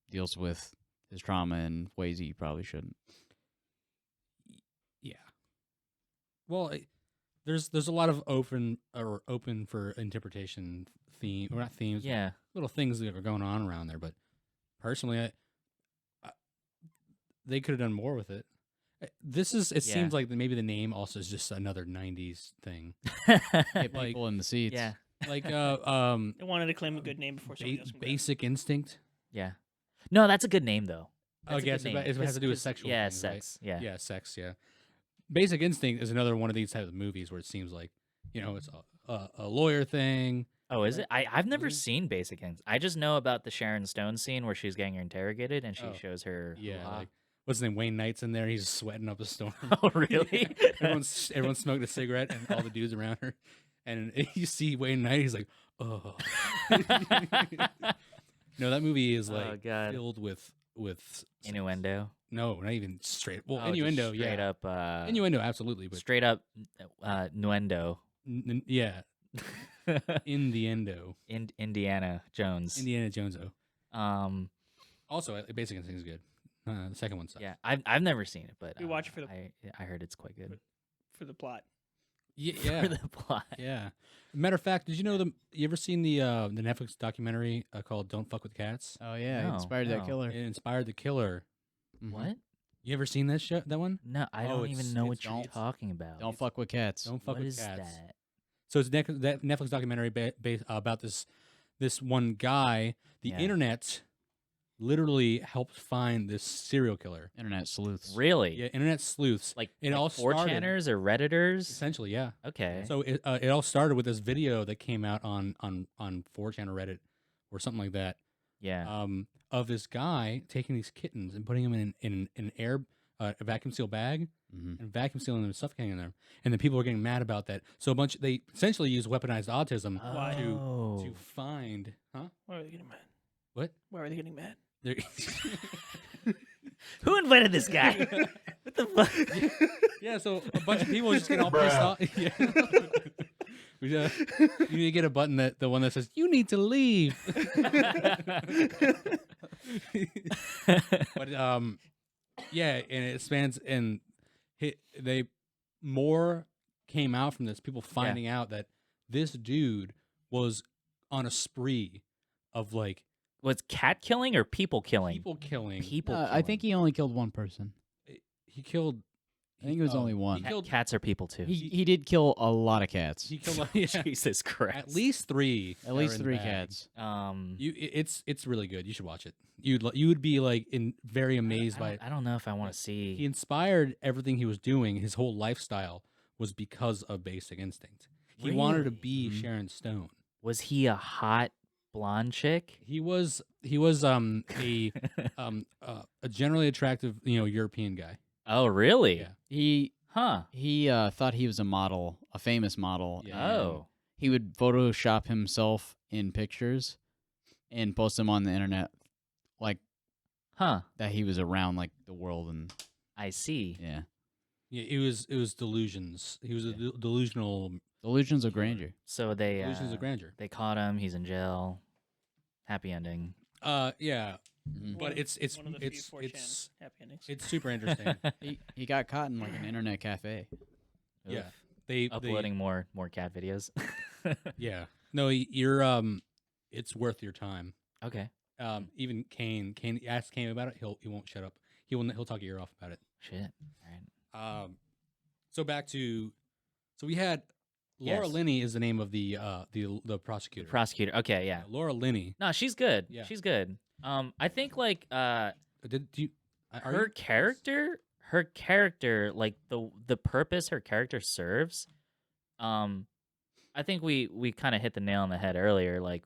deals with his trauma in ways he probably shouldn't. Yeah. Well, there's a lot of open for interpretation theme, or not themes, but Yeah. little things that are going on around there. But personally, they could have done more with it. This is. It Yeah. seems like maybe the name also is just another '90s thing. Hit Like- people in the seats. Yeah. Like They wanted to claim a good name before somebody else can grab it. Basic Instinct. Yeah. No, that's a good name though. I That's a guess good it name. has to do with 'Cause- sexual Yeah, things, right? sex. Yeah. Yeah, sex. Yeah. Basic Instinct is another one of these types of movies where it seems like it's a lawyer thing. Oh, is it? I've never Mhm. seen Basic Instinct. I just know about the Sharon Stone scene where she's getting interrogated and she Oh, shows her. Yeah, hoo-ha. like what's his name? Wayne Knight's in there. He's sweating up a storm. Oh, really? everyone's smoking a cigarette, and all the dudes around her. And you see Wayne Knight. He's like, oh. No, that movie is Oh, like God. filled with Innuendo. No, not even straight. Well, Oh, just innuendo. Straight Yeah, up. innuendo, absolutely. But Straight up. Nuendo. yeah, in the endo. Indiana Jones. Indiana Jones. Also, Basic Instinct is good. The second one sucks. Yeah, I've never seen it, but We watch it for the- I heard it's quite good. For the plot. Yeah. For the plot. Yeah. Matter of fact, did you know you ever seen the Netflix documentary called "Don't Fuck with Cats"? Oh, yeah. No, He inspired no. that killer. It inspired the killer. Mhm. What? You ever seen that one? No, I Oh, don't even it's- know it's- what you're it's- talking about. Don't fuck with cats. Don't fuck What with is cats. that? So it's that Netflix documentary about this one guy. The Yeah. internet literally helped find this serial killer. Internet sleuths. Really? Yeah, internet sleuths. Like, It like all started- 4chaners or Redditors? Essentially, yeah. Okay. So it all started with this video that came out on 4chan or Reddit or something like that. Yeah. Of this guy taking these kittens and putting them in an air a vacuum seal bag Mm-hmm. and vacuum sealing them and suffocating them. And then people are getting mad about that. So they essentially use weaponized autism Why? Oh. to find, huh? Why are they getting mad? What? Why are they getting mad? They're- Who invited this guy? What the fuck? yeah, so a bunch of people just get all pissed off. Yeah. You need to get a button the one that says you need to leave. But yeah, and it spans and they more came out from this. People finding out that this dude was on a spree of like Was cat killing or people killing? people killing. People I think he only killed one person. He killed. I think it was only one. He killed. Cats are people too. He did kill a lot of cats. He killed. Yeah, Jesus Christ. at least three. At that least are in the 3 bag. cats. It's really good. You should watch it. You would be like very amazed by it. I don't know if I want to see. He inspired everything he was doing. His whole lifestyle was because of Basic Instinct. He wanted to be Mhm. Sharon Stone. Was he a hot blonde chick? He was a generally attractive European guy. Oh, really? Yeah. He Huh. thought he was a model, a famous model. Yeah. and Oh. He would Photoshop himself in pictures and post them on the internet, like Huh. that he was around like the world and I see. yeah. Yeah, it was delusions. He was a delusional Delusions of grandeur. So they delusions of grandeur. they caught him. He's in jail. Happy ending. Yeah, Mhm. but it's one of the few it's 4chan it's happy endings. it's super interesting. He got caught in like an internet cafe. Yeah. Oof. They Uploading more cat videos. Yeah, no, you're it's worth your time. Okay. Even Kane asked Kane about it. He won't shut up. He'll talk your ear off about it. Shit. All right. So back to we had Laura Yes. Linney is the name of the prosecutor. Prosecutor. Okay. Yeah. Laura Linney. No, she's good. Yeah. She's good. I think like Did you? Are her you- character, like the purpose her character serves, I think we kind of hit the nail on the head earlier. Like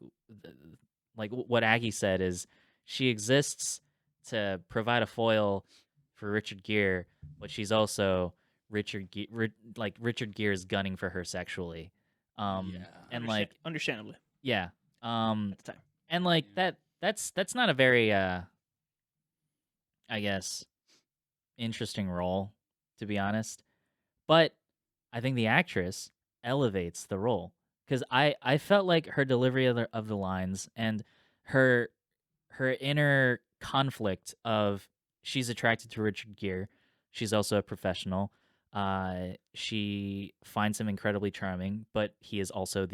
what Aggie said is she exists to provide a foil for Richard Gere, but she's also Richard Gere is gunning for her sexually. Yeah. And like understandably yeah. at the time. And like Yeah. that's not a very I guess interesting role, to be honest. But I think the actress elevates the role because I felt like her delivery of the lines and her inner conflict of she's attracted to Richard Gere. She's also a professional. She finds him incredibly charming, but he is also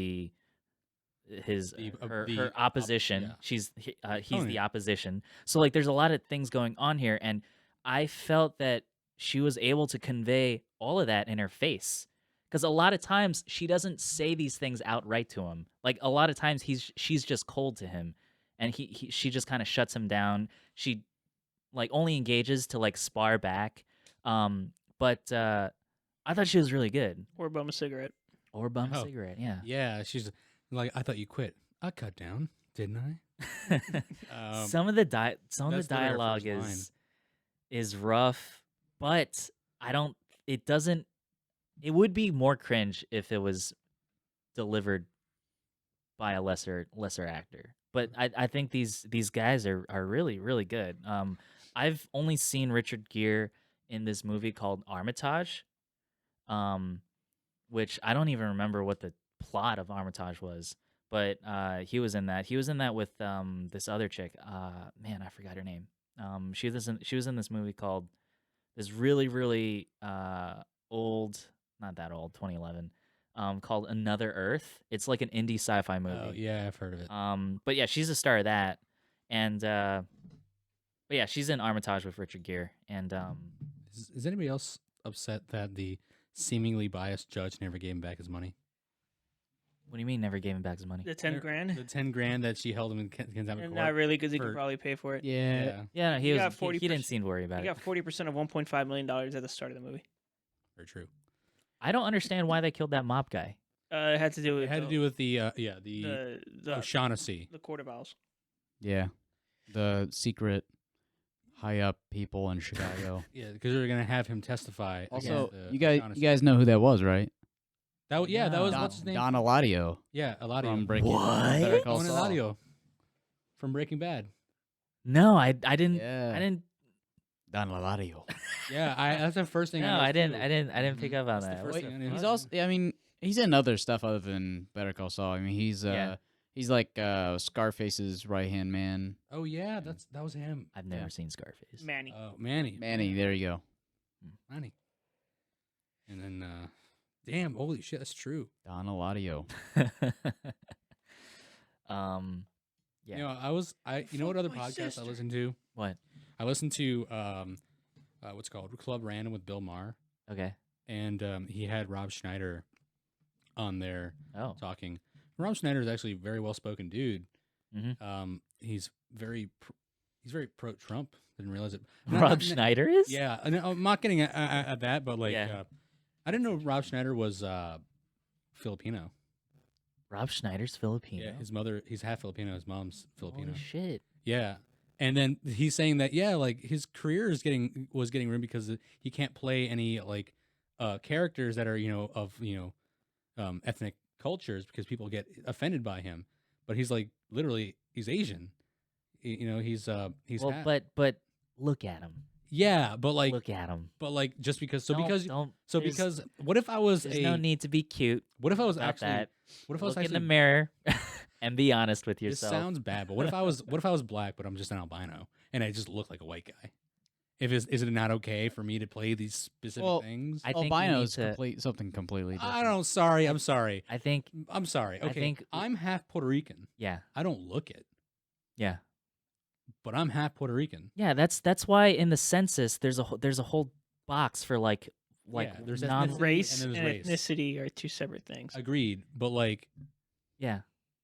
her opposition. yeah. He's Oh, the yeah. opposition. So like, there's a lot of things going on here, and I felt that she was able to convey all of that in her face. Because a lot of times she doesn't say these things outright to him. Like a lot of times she's just cold to him, and she just kind of shuts him down. She like only engages to like spar back. But I thought she was really good. Or bum a cigarette. Or bum a Oh. cigarette, yeah. Yeah, she's like, I thought you quit. I cut down, didn't I? Some of the that's literally her dialogue first line. is rough, but it would be more cringe if it was delivered by a lesser actor. But I think these guys are really, really good. I've only seen Richard Gere in this movie called Armitage, which I don't even remember what the plot of Armitage was. But he was in that. He was in that with this other chick. Man, I forgot her name. She was in this movie called this really, really old, not that old, 2011, called Another Earth. It's like an indie sci-fi movie. Oh, yeah, I've heard of it. But yeah, she's a star of that, and but yeah, she's in Armitage with Richard Gere, and Is anybody else upset that the seemingly biased judge never gave him back his money? what do you mean never gave him back his money? The 10 grand. The 10 grand that she held him in contempt of And court. not really, because he could for- probably pay for it. Yeah. Yeah, He got he didn't seem to worry about He it. got 40% of $1.5 million at the start of the movie. Very true. I don't understand why they killed that mob guy. It had to do with It had to do with the the O'Shaughnessy. the Court of Owls. Yeah. The secret high up people in Chicago. Yeah, because they were gonna have him testify. Also, against, you O'Shaughnessy. guys know who that was, right? That was No. what's his name? Don Eladio Yeah, Eladio. from Breaking What? Better Call Don Saul. Eladio from Breaking Bad. No, I didn't. Yeah. I didn't. Don Eladio. Yeah, that's the first thing. No, I I didn't. too. I didn't pick up on That's the that. first Wait, thing I knew. He's also, I mean, he's in other stuff other than Better Call Saul. I mean, he's Yeah. he's like Scarface's right hand man. Oh yeah, that was him. I've never Yeah. seen Scarface. Manny. Oh, Manny. Manny, there you go. Manny. And then, damn, holy shit, that's true. Don Eladio. Yeah. You know, you know what other My podcast sister. I listened to? What? I listened to what's it called Club Random with Bill Maher, Okay. and he had Rob Schneider on there Oh. talking. Rob Schneider is actually a very well spoken dude. Mhm. He's very pro Trump. Didn't realize it. Rob Schneider is? Yeah, and I'm not getting at that, but like, Yeah. I didn't know Rob Schneider was Filipino. Rob Schneider's Filipino. Yeah, his mother, he's half Filipino. His mom's Filipino. Holy shit. Yeah, and then he's saying that like his career was getting ruined because he can't play any like characters that are of ethnic cultures because people get offended by him. But he's like literally he's Asian. He's Well, half. but look at him. Yeah, but like Look at him. just because Don't- because there's- because what if I was there's no need to be cute what if I was about actually that. what if I was Look in the actually mirror and be honest with this yourself. sounds bad, but what if I was black but I'm just an albino and I just look like a white guy? Is it not okay for me to play these specific Well, things? I think you Albino's need to- something completely different. I don't. Sorry, I'm sorry. I think I'm sorry. Okay, think- I'm half Puerto Rican. yeah. I don't look it, Yeah. but I'm half Puerto Rican. Yeah, that's why in the census there's a whole box for like Yeah, there's non ethnicity. Race and and, there's race. ethnicity are two separate things. Agreed, but like, yeah.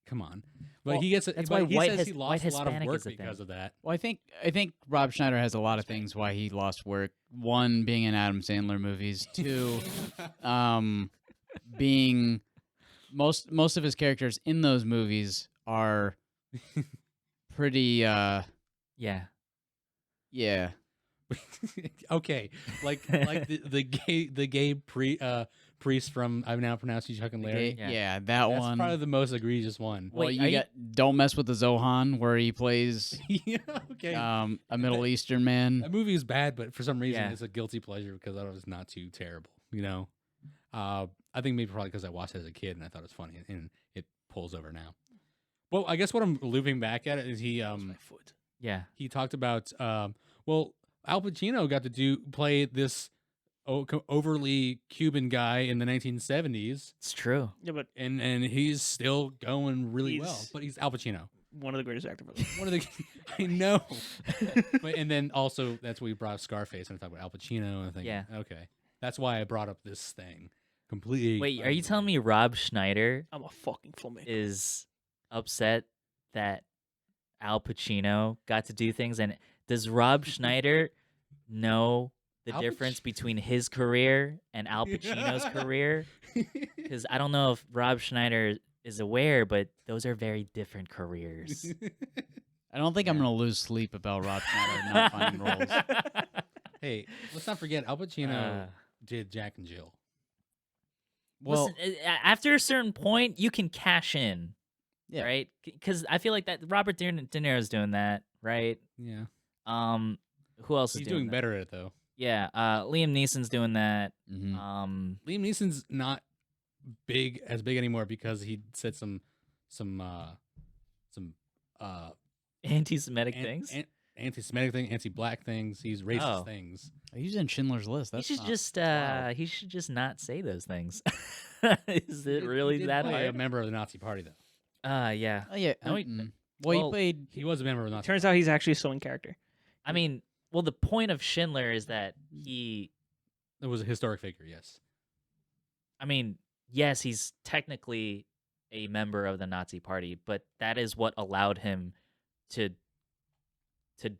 come on. But Well, he gets. that's but why he white says his- he white lost a lot of Hispanic work is a thing. because of that. Well, I think Rob Schneider has a lot of things why he lost work. One, being in Adam Sandler movies. Two, being most of his characters in those movies are pretty Yeah. yeah. Okay, like the gay priest from I've now pronounced you Chuck and Larry. Yeah, that That's one. probably the most egregious one. Well, Wait, you got Don't Mess with the Zohan, where he plays Yeah, okay. a Middle Eastern man. That movie is bad, but for some reason Yeah. it's a guilty pleasure because I thought it was not too terrible. You know, I think maybe probably because I watched it as a kid and I thought it was funny, and it pulls over now. Well, I guess what I'm looping back at is That was my foot. Yeah. he talked about Al Pacino got to play this overly Cuban guy in the 1970s, It's true. Yeah, but and he's still going really well. He's- But he's Al Pacino. one of the greatest actors. Ever. One of the I know, but and then also that's why we brought up Scarface and I talked about Al Pacino and I think, Yeah. okay, that's why I brought up this thing completely. Wait, are you telling me Rob Schneider I'm a fucking filmmaker. is upset that Al Pacino got to do things? And does Rob Schneider know the Al difference Pac- between his career and Al Pacino's career? Because I don't know if Rob Schneider is aware, but those are very different careers. I don't think I'm Yeah. gonna lose sleep about Rob Schneider not finding roles. Hey, let's not forget Al Pacino Uh, did Jack and Jill. Well, listen, after a certain point, you can cash in, yeah. right? Because I feel like that Robert De Niro's doing that, right? Yeah, Who else is he's doing doing that? better at it though. Yeah, Liam Neeson's doing that. Mhm. Liam Neeson's not big anymore because he said some Anti-Semitic things. anti-Semitic thing, anti-black things. He's racist Oh. things. He's in Schindler's List. He That's should not- just wild. he should just not say those things. Is it He really did that play a hard? member of the Nazi Party though. Yeah. Oh yeah. No, he- well, well, he played. He was a member of the Nazi. Turns out he's actually still in character. I mean, well, the point of Schindler is that he. It was a historic figure. Yes. I mean, yes, he's technically a member of the Nazi Party, but that is what allowed him to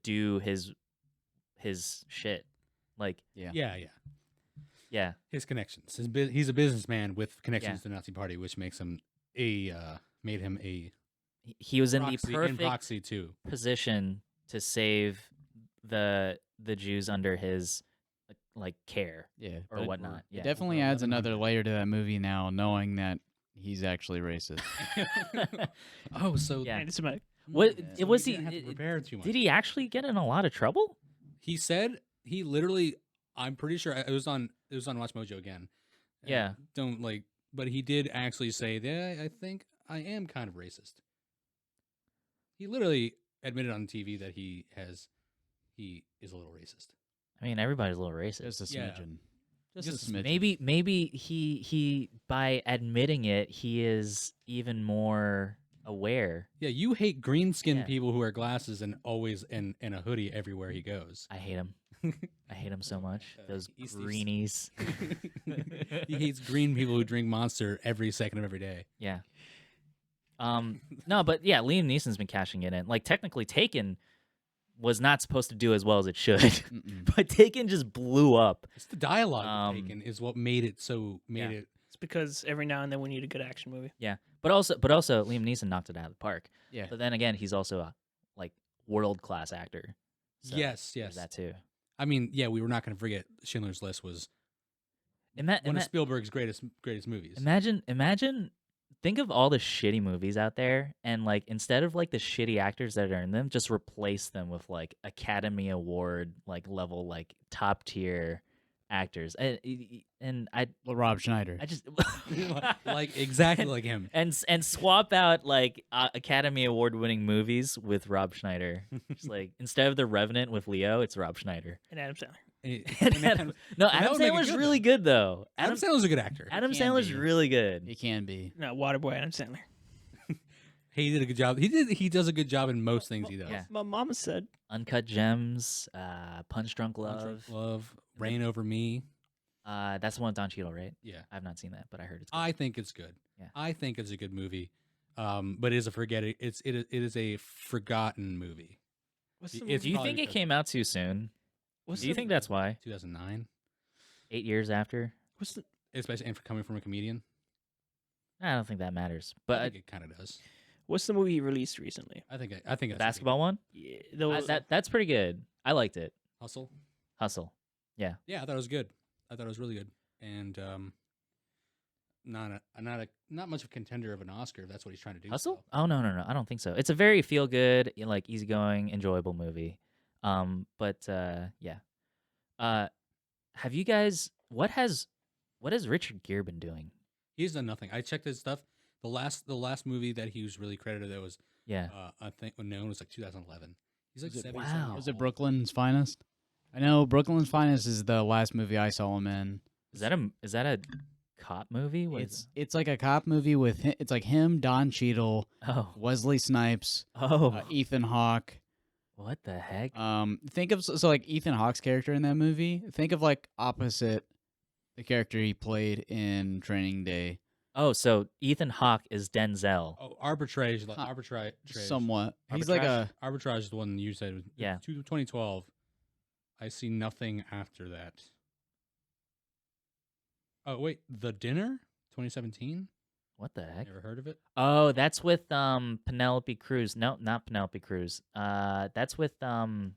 do his shit. Like, Yeah. Yeah. His connections. He's a businessman with connections to the Nazi Party, which makes him made him a he was in proxy, the perfect proxy too. position to save the Jews under his like care Yeah. or but whatnot. It Yeah. definitely adds another layer to that movie now, knowing that he's actually racist. Oh, so Yeah. Anti-Semitic. What Yeah. it was he he? didn't have to prepare too much. Did he actually get in a lot of trouble? He said he literally. I'm pretty sure it was on Watch Mojo again. And Yeah. Don't but he did actually say that I think I am kind of racist. He literally admitted on TV that he is a little racist. I mean, everybody's a little racist. Just a Yeah. smidgen. Just Just a smidgen. Maybe he by admitting it, he is even more aware. Yeah, you hate green skinned Yeah. people who wear glasses and always in a hoodie everywhere he goes. I hate him. I hate him so much. Those he's- greenies. He hates green people who drink Monster every second of every day. Yeah. No, but yeah, Liam Neeson's been cashing it in. Like technically, Taken was not supposed to do as well as it should, Mm-mm. but Taken just blew up. It's the dialogue Um, taken is what made it Yeah. it. It's because every now and then we need a good action movie. Yeah, but also Liam Neeson knocked it out of the park. Yeah. But then again, he's also a like world class actor. So Yes, there's yes. that too. I mean, yeah, we were not going to forget Schindler's List was one of Spielberg's greatest movies. Imagine, think of all the shitty movies out there, and like instead of like the shitty actors that are in them, just replace them with like Academy Award like level like top tier actors. And Well, Rob Schneider. I just like exactly like him. and swap out like Academy Award winning movies with Rob Schneider. Just like instead of The Revenant with Leo, it's Rob Schneider. And Adam Sandler. No, that Adam would make it Sandler's good, really good though. Adam Sandler's a good actor. Adam He can Sandler's be. really good. He can be. No, Waterboy Adam Sandler. He did a good job. He does a good job in most things he does. Yeah. My mama said Uncut Gems, Punch Drunk Punch Love. Drunk Love, Reign Over Me. That's the one with Don Cheadle, right? Yeah, I've not seen that, but I heard it's good. I think it's good. Yeah. I think it's a good movie. But it is a forgotten movie. what's the It's movie? Do you probably think it because- came out too soon? What's Do you the- think that's why? 2009. 8 years after? What's the Especially and for coming from a comedian. I don't think that matters. I But think it kind of does. What's the movie he released recently? I think the that's basketball one, Yeah, those, that's pretty good. I liked it. Hustle. Hustle. Yeah. Yeah, I thought it was good. I thought it was really good, and not much of a contender of an Oscar if that's what he's trying to do. Hustle? So. Oh no, I don't think so. It's a very feel good, like easygoing, enjoyable movie. But yeah. Have you guys? What has Richard Gere been doing? He's done nothing. I checked his stuff. The last movie that he was really credited that was Yeah. I think known was like 2011. He's like Was it- 77 wow. years Was it old. Brooklyn's Finest? I know Brooklyn's Finest is the last movie I saw him in. Is that a cop movie? What is It's like a cop movie with it's like him, Don Cheadle, Oh. Wesley Snipes, Oh. Ethan Hawke. What the heck? Think of so like Ethan Hawke's character in that movie. Think of like opposite the character he played in Training Day. Oh, so Ethan Hawke is Denzel. Oh, arbitrage. Huh. Arbitrage. Somewhat. He's like Arbitrage? a Arbitrage is the one you said. Was Yeah. 2012. I see nothing after that. Oh wait, The Dinner, 2017. What the heck? Never heard of it. Oh, that's with Penelope Cruz. No, not Penelope Cruz. That's with the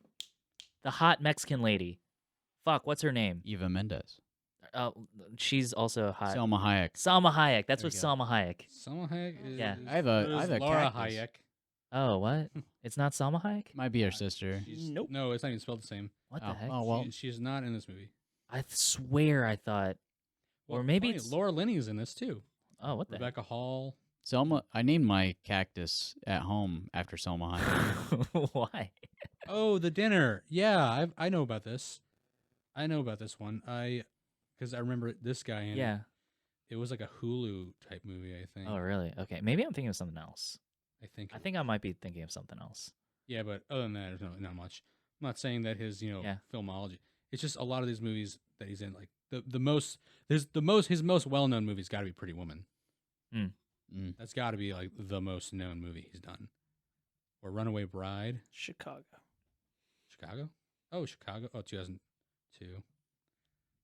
hot Mexican lady. Fuck, what's her name? Eva Mendes. She's also hot. Selma Hayek. Salma Hayek. That's There with you go. Salma Hayek. Salma Hayek. Is, Yeah. I have a Laura cactus. Hayek. Oh, what? It's not Salma Hayek? Might be her sister. Nope. No, it's not even spelled the same. What Oh, the heck? oh, well. She's not in this movie. I swear I thought. Or maybe funny, it's. Laura Linney's in this too. Oh, what the heck? Rebecca Hall. Selma. I named my cactus at home after Selma Hayek. Why? Oh, The Dinner. Yeah, I know about this. I know about this one. Because I remember this guy in it. Yeah. It was like a Hulu type movie, I think. Oh, really? Okay. Maybe I'm thinking of something else. I think. I think I might be thinking of something else. Yeah, but other than that, there's not much. I'm not saying that his Yeah. filmology. It's just a lot of these movies that he's in. Like his most well known movie's got to be Pretty Woman. Mm. Mm. That's got to be like the most known movie he's done. Or Runaway Bride. Chicago. Chicago. Oh, Chicago. Oh, 2002.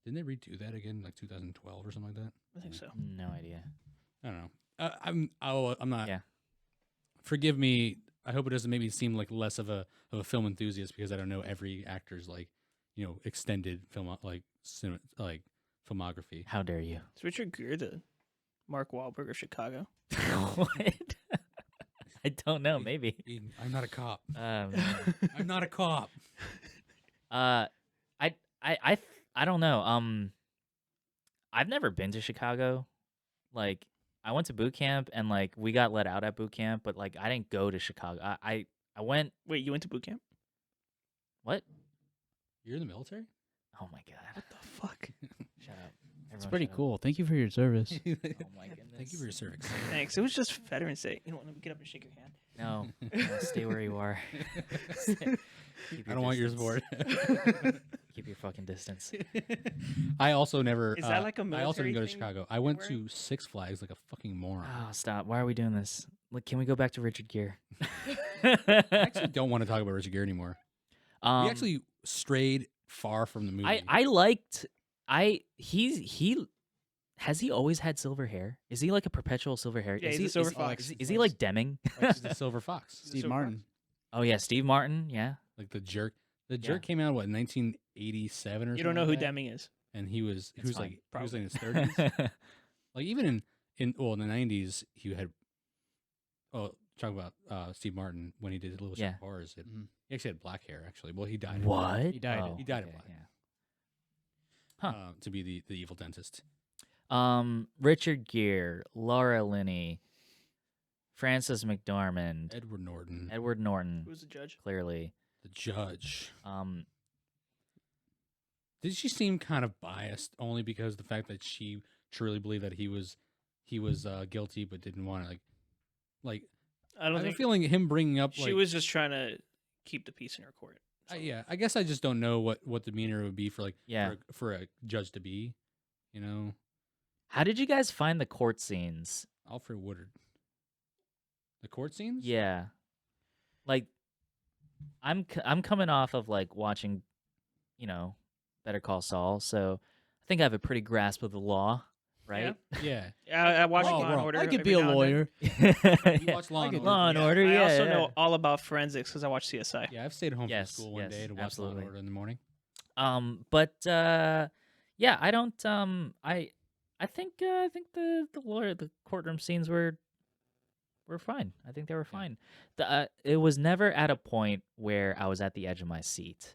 Didn't they redo that again, like 2012 or something like that? I think so. No idea. I don't know. I'm not. Yeah. Forgive me. I hope it doesn't make me seem like less of a film enthusiast because I don't know every actor's extended film filmography. How dare you? Is Richard Gere the Mark Wahlberg of Chicago? What? I don't know. Maybe. I'm not a cop. Um, I'm not a cop. I don't know. I've never been to Chicago. Like, I went to boot camp and like we got let out at boot camp, but like I didn't go to Chicago. I went. Wait, you went to boot camp? What? You're in the military? Oh my god! What the fuck? Shut up. It's Everyone pretty shut up. keep Thank you for your service. Oh my goodness. Thank you for your service. Thanks. It was just Veterans Day. You know what? Let me get up and shake your hand. No, no, stay where you are. Keep I your don't want your distance. support. Keep your fucking distance. I also never. Is that like a I also didn't go to military thing Chicago. I you're went wearing? to Six Flags like a fucking moron. Oh, stop! Why are we doing this? Like, can we go back to Richard Gere? I actually don't want to talk about Richard Gere anymore. We Um, actually strayed far from the movie. I liked. He has he always had silver hair? Is he like a perpetual silver hair? Yeah, is he's he a silver is, fox. Is he like Deming? Like the Silver Fox, Steve Steve So Martin. Oh yeah, Steve Martin. Yeah. like the jerk. The Yeah. jerk came out what 1987 or something. You don't know who like that? Deming is. And he was It's fine, like he was probably. in his 30s. Like even in the 90s he had talk about Steve Martin when he did Little Yeah. Shop of Horrors. Mhm. He actually had black hair actually. Well, he died. What? He died. Oh, He died of okay, black. yeah. Huh. To be the evil dentist. Richard Gere, Laura Linney, Frances McDormand, Edward Norton, Edward Norton. Who's the judge? Clearly. the judge. Did she seem kind of biased only because of the fact that she truly believed that he was guilty but didn't want to like I I don't have a think feeling him bringing up she was just trying to keep the peace in her court. So- yeah, I guess I just don't know what demeanor it would be for like Yeah. for a judge to be, you know. How did you guys find the court scenes? Alfred Woodard. The court scenes? Yeah. Like I'm coming off of like watching, Better Call Saul, so I think I have a pretty grasp of the law, right? Yeah. I watch Oh, Law and bro, Order. I could every be a now and then. lawyer. You watch Law and Order. Law and yeah. Order, I yeah. also yeah. know all about forensics because I watch CSI. Yeah, I've stayed home Yes, from school one yes, day to watch Law absolutely. and Order in the morning. But yeah, I don't. I think the courtroom scenes were fine. I think they were Yeah. fine. It was never at a point where I was at the edge of my seat,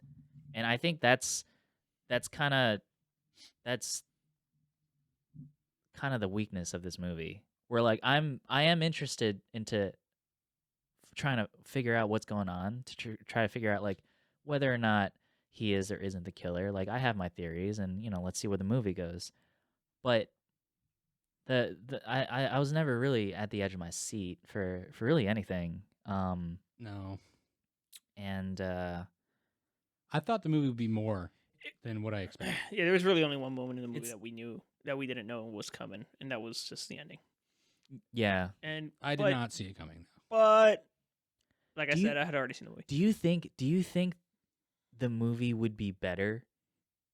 and I think kind of that's kind of the weakness of this movie. Where like I am interested into trying to figure out what's going on to try to figure out like whether or not he is or isn't the killer. Like I have my theories, and let's see where the movie goes. But I was never really at the edge of my seat for really anything. No, And I thought the movie would be more than what I expected. Yeah, there was really only one moment in the movie It's- that we didn't know was coming, and that was just the ending. yeah, And I did not see it coming. But like I Do you- said, I had already seen the movie. do you think the movie would be better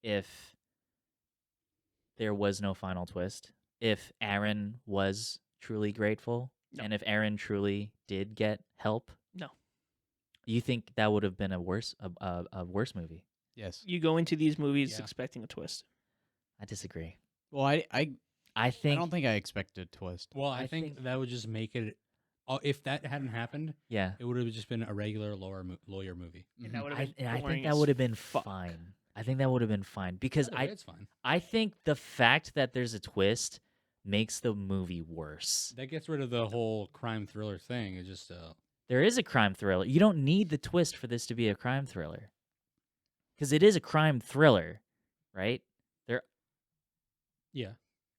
if there was no final twist? If Aaron was truly grateful, No. and if Aaron truly did get help? No. You think that would have been a worse movie? Yes. You go into these movies Yeah. expecting a twist. I disagree. Well, I I think don't think I expected a twist. Well, I I think think- that would just make it. If that hadn't happened, yeah. it would have just been a regular lawyer movie. And Mhm. that would have I been think boring that as would have been fuck. fine. I think that would have been fine because Either way, it's fine. I think the fact that there's a twist makes the movie worse. That gets rid of the whole crime thriller thing. It just There is a crime thriller. You don't need the twist for this to be a crime thriller. Because it is a crime thriller, right? yeah.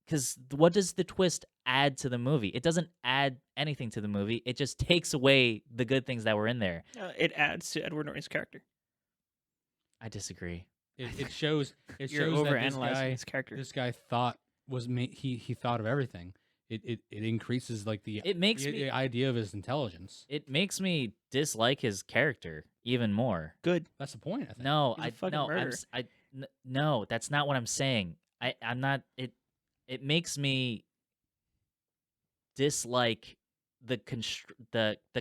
Because what does the twist add to the movie? It doesn't add anything to the movie. It just takes away the good things that were in there. It adds to Edward Norton's character. I disagree. It shows. It You're shows that overanalyzing his character. this guy thought was he thought of everything. It increases like the It makes the me idea of his intelligence. it makes me dislike his character even more. Good. That's the point. I think. No, He's a I fucking no, murderer. no, that's not what I'm saying. I'm not. It makes me dislike the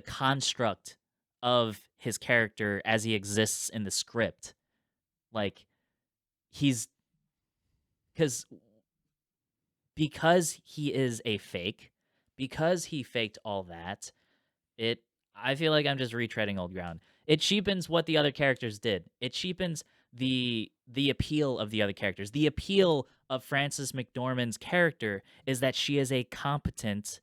construct of his character as he exists in the script. Like he's because he is a fake, because he faked all that. I feel like I'm just retreading old ground. It cheapens what the other characters did. It cheapens the appeal of the other characters. The appeal of Frances McDormand's character is that she is a competent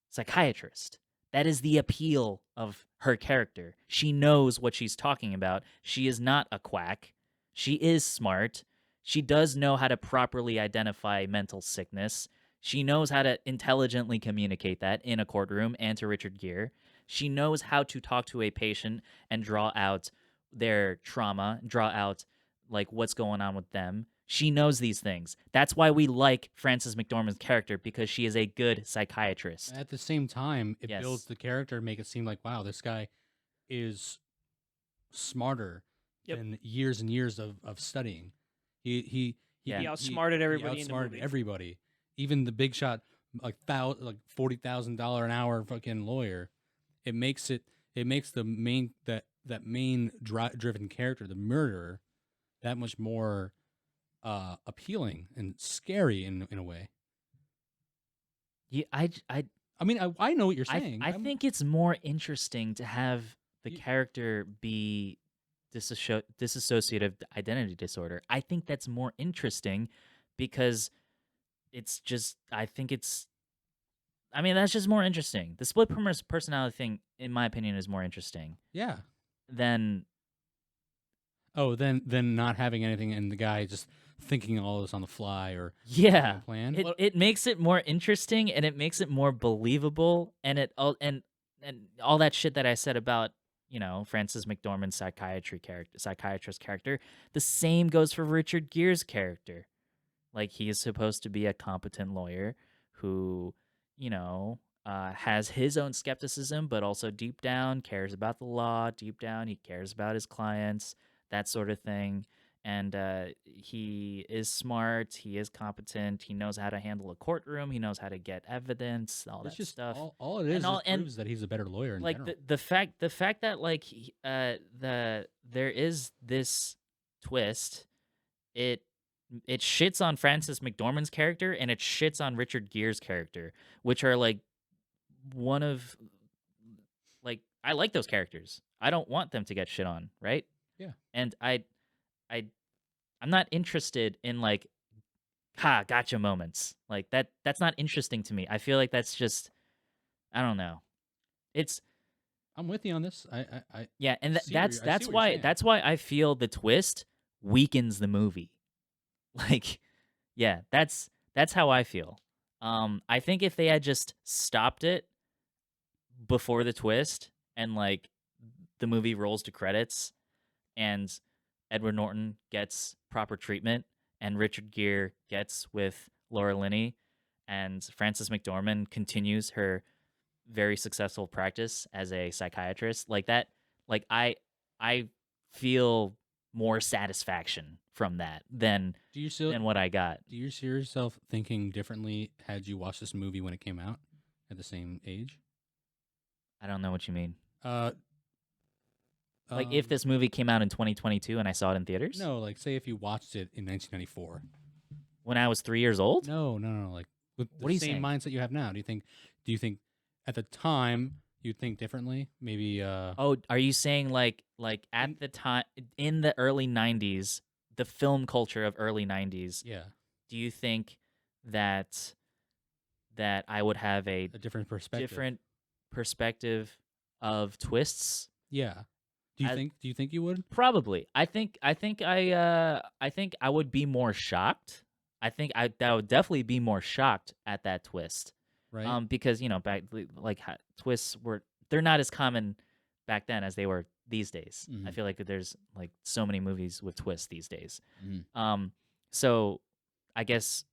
psychiatrist. That is the appeal of her character. She knows what she's talking about. She is not a quack. She is smart. She does know how to properly identify mental sickness. She knows how to intelligently communicate that in a courtroom and to Richard Gere. She knows how to talk to a patient and draw out their trauma, draw out like what's going on with them. She knows these things. That's why we like Frances McDormand's character, because she is a good psychiatrist. At the same time, it Yes. builds the character, make it seem like wow, this guy is smarter Yep. than years and years of studying. He Yeah. He outsmarted everybody in the outsmarted movie. everybody, even the big shot like $40,000 an hour fucking lawyer. It makes the main that main driven character, the murderer, that much more appealing and scary in a way. Yeah, I mean, I know what you're I saying. think it's more interesting to have the You- character be dissociative identity disorder. I think that's more interesting because it's just I mean, that's just more interesting. The split personality thing, in my opinion, is more interesting yeah. than Oh, then not having anything and the guy just thinking all this on the fly or yeah. plan. It makes it more interesting, and it makes it more believable, and all that shit that I said about Frances McDormand's psychiatrist character. The same goes for Richard Gere's character. Like, he is supposed to be a competent lawyer who has his own skepticism, but also deep down cares about the law. Deep down, he cares about his clients, that sort of thing. And he is smart. He is competent. He knows how to handle a courtroom. He knows how to get evidence. All It's that just stuff. all it is. And Just proves that he's a better lawyer in Like general. the fact that like there is this twist, it shits on Frances McDormand's character and it shits on Richard Gere's character, which are like one of like I like those characters. I don't want them to get shit on, right? Yeah. And I'm not interested in like gotcha moments. Like that's not interesting to me. I feel like that's just I don't know. It's I'm with you on this. yeah, and see where that's you're why saying. that's why I feel the twist weakens the movie. Like, yeah, that's how I feel. I think if they had just stopped it before the twist and like the movie rolls to credits and Edward Norton gets proper treatment and Richard Gere gets with Laura Linney and Frances McDormand continues her very successful practice as a psychiatrist, like that, like I feel more satisfaction from that than Do you still what I got. do you see yourself thinking differently had you watched this movie when it came out at the same age? I don't know what you mean. Uh, Like if this movie came out in 2022 and I saw it in theaters? no, like say if you watched it in 1994. When I was 3 years old? No, like with What are the you same saying? mindset you have now. Do you think at the time you'd think differently? Maybe Oh, are you saying like at the time in the early 90s, the film culture of early 90s, yeah, do you think that I would have a a different perspective. different perspective of twists? Yeah. Do you think you would? Probably. I think I would be more shocked. I think I would definitely be more shocked at that twist. Right. Because back like twists they're not as common back then as they were these days. I Mhm. feel like there's like so many movies with twists these days. Mhm. So I guess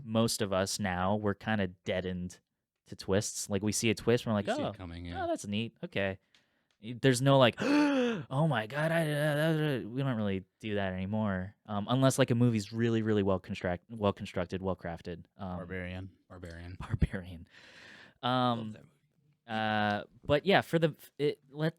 most of us now we're kind of deadened to twists. Like we see a twist, and we're like, You see oh, it coming. Yeah. oh, that's neat. Okay. There's no like, oh my god, we don't really do that anymore. Unless like a movie's really, really well constructed, well crafted. Barbarian. Barbarian. Love that movie. But yeah,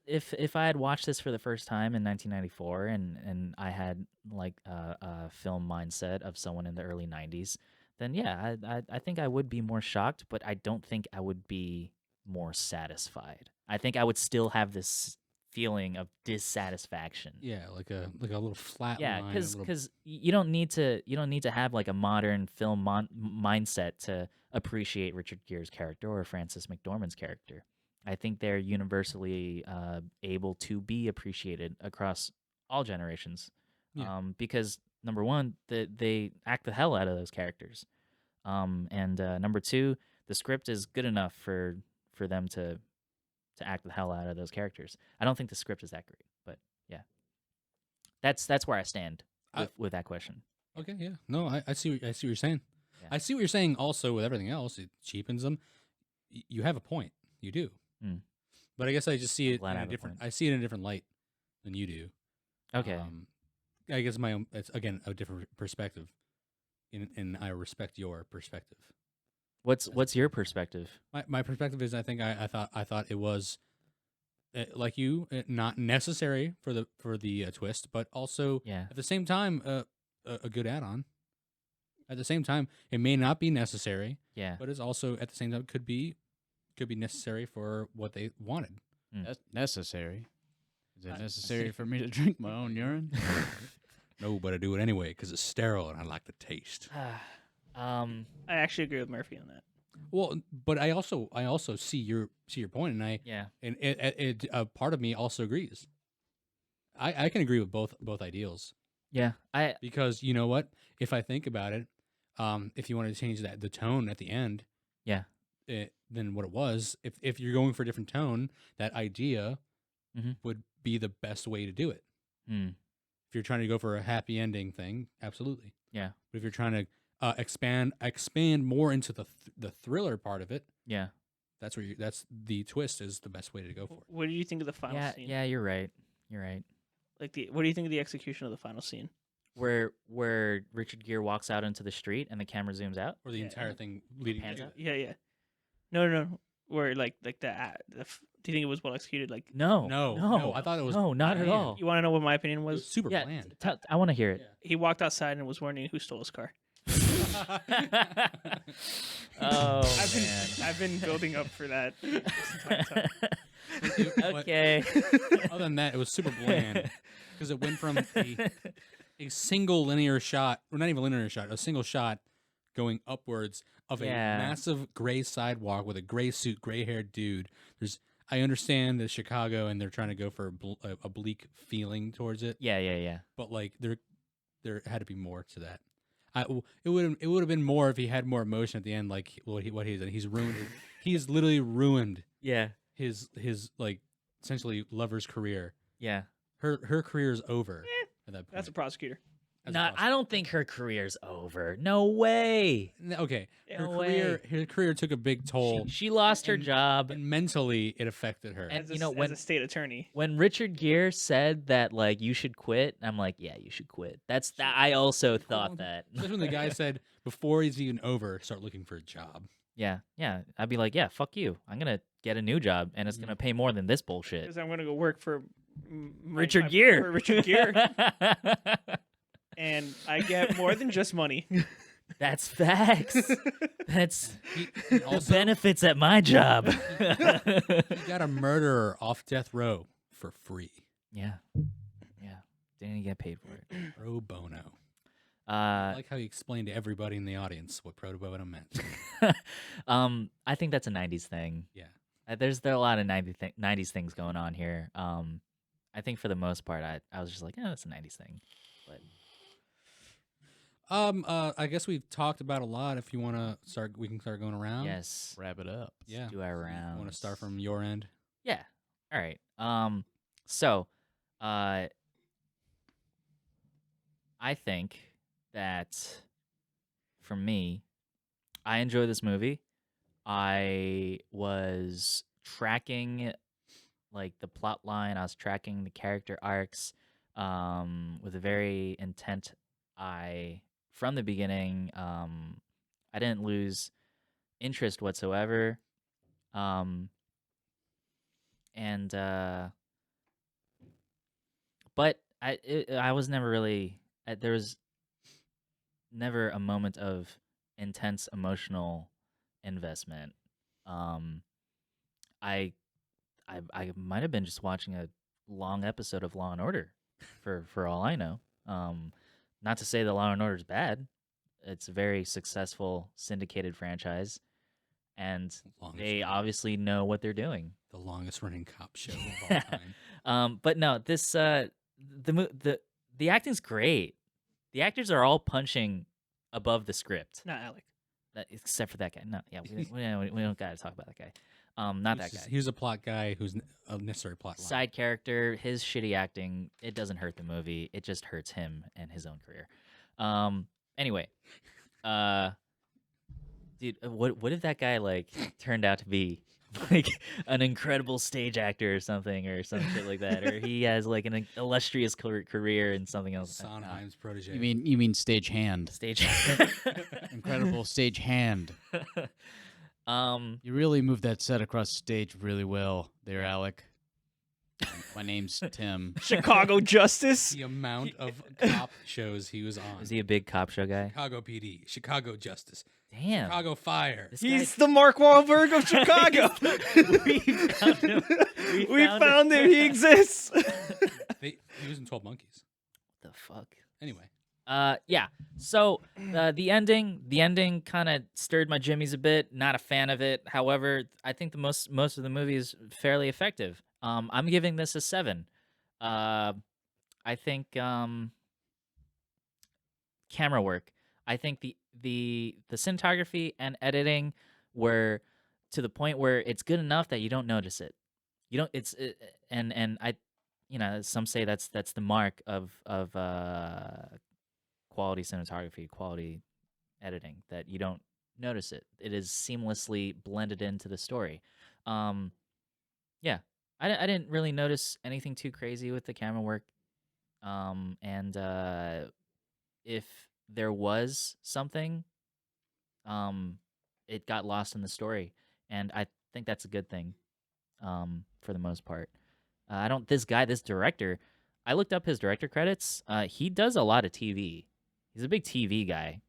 if I had watched this for the first time in 1994 and I had like a film mindset of someone in the early 90s, then yeah, I think I would be more shocked, but I don't think I would be more satisfied. I think I would still have this feeling of dissatisfaction. Yeah, like a little flat Yeah, line. because you don't need to have like a modern film mindset to appreciate Richard Gere's character or Frances McDormand's character. I think they're universally able to be appreciated across all generations. Yeah. Because number one, they act the hell out of those characters, and number two, the script is good enough for them to act the hell out of those characters. I don't think the script is that great, but yeah, that's where I stand with that question. Okay, yeah. No, I see what you're saying. Yeah. I see what you're saying also with everything else. It cheapens them. You have a point. You do. Mm. But I guess I just see I'm it glad in I a have a different point. I see it in a different light than you do. Okay. I guess my own it's again a different perspective. And I respect your perspective. What's your perspective? My perspective is I think I thought it was like you not necessary for the twist, but also Yeah. at the same time a good add-on. At the same time, it may not be necessary, Yeah. but it's also at the same time could be necessary for what they wanted. That's necessary. Is it I necessary see. for me to drink my own urine? No, but I do it anyway because it's sterile and I like the taste. I actually agree with Murphy on that. Well, but I also see your point, and yeah. a part of me also agrees. I can agree with both ideals Yeah. because you know what? If I think about it, if you want to change the tone at the end, Yeah. Then what it was, if you're going for a different tone, that idea Mhm. would be the best way to do it. Mm. If you're trying to go for a happy ending thing, absolutely. Yeah. But if you're trying to expand more into the thriller part of it, Yeah. that's the twist is the best way to go for it. What do you think of the final Yeah. scene? Yeah. You're right. Like what do you think of the execution of the final scene? Where Richard Gere walks out into the street and the camera zooms out. Or the Yeah, entire and thing leading pans to up? that. Yeah. No. where like do you think it was well executed? Like, No, I thought it was no, not at bland. all. you want to know what my opinion It was was? super Yeah, bland. I want to hear it. He walked outside and was wondering who stole his car. Oh I've been building up for that this entire time. Okay. Other than that, it was super bland because it went from a single linear shot, or not even linear shot, a single shot going upwards of a massive gray sidewalk with a gray suit, gray-haired dude. I understand that Chicago and they're trying to go for a bleak feeling towards it. Yeah. But like there had to be more to that. It would have been more if he had more emotion at the end, like what he's done. He's ruined. He's literally ruined. Yeah. His like essentially lover's career. Yeah. Her career is over at that point. That's a prosecutor. I don't think her career's over. No way. Okay, No her career took a big toll. She lost her job. and mentally it affected her. And As a state attorney, when Richard Gere said that like you should quit, I'm like, yeah, you should quit. That's that. I also thought that. Especially when the guy said before he's even over, start looking for a job. Yeah. I'd be like, yeah, fuck you. I'm gonna get a new job, and it's gonna pay more than this bullshit. because I'm gonna go work for Richard Gere. For Richard Gere, and I get more than just money. That's facts. That's the Also, benefits at my job. he got a murderer off death row for free. Yeah. Didn't get paid for it. Pro bono. I Uh, like how he explained to everybody in the audience what pro bono meant. I think that's a '90s thing. Yeah. There are a lot of '90s things going on here. I think for the most part, I was just like, that's a '90s thing. But I guess we've talked about a lot. If you want to start, we can start going around. yes, Wrap it up. Yeah. do our rounds. Want to start from your end? Yeah. All right. So, I think that for me, I enjoy this movie. I was tracking like the plot line. I was tracking the character arcs with a very intent eye from the beginning. I didn't lose interest whatsoever. But I was never really there was never a moment of intense emotional investment. I might have been just watching a long episode of Law and Order, for all I know. Not to say that Law and Order is bad. It's a very successful syndicated franchise, and they obviously know what they're doing. The longest running cop show of all time. But no, this the acting's great. The actors are all punching above the script, Not Alec. except for that guy. No, yeah, we don't gotta talk about that guy. Not that guy. He was a plot guy who's a necessary plot line. Side character, his shitty acting, it doesn't hurt the movie. It just hurts him and his own career. Anyway, dude, what if that guy like turned out to be like an incredible stage actor or some shit like that, or he has like an illustrious career in something else? Sondheim's protege. You mean stage hand? Stage. Incredible stage hand. You really moved that set across the stage really well there, Alec. My name's Tim. Chicago Justice. the amount of cop shows he was on. Is he a big cop show guy? Chicago PD, Chicago Justice, Damn. Chicago Fire. This He's guy- the Mark Wahlberg of Chicago. We found him. We found him. He exists. He was in 12 Monkeys. What the fuck? Anyway, Yeah. So the ending kind of stirred my jimmies a bit. Not a fan of it. However, I think the most of the movie is fairly effective. I'm giving this a 7. I think camera work. I think the cinematography and editing were to the point where it's good enough that you don't notice it. You don't. And I, some say that's the mark of quality cinematography, quality editing, that you don't notice it. It is seamlessly blended into the story. Yeah, I didn't really notice anything too crazy with the camera work. And if there was something, it got lost in the story. And think that's a good thing, for the most part. I don't. This director, I looked up his director credits. He does a lot of TV. He's a big TV guy.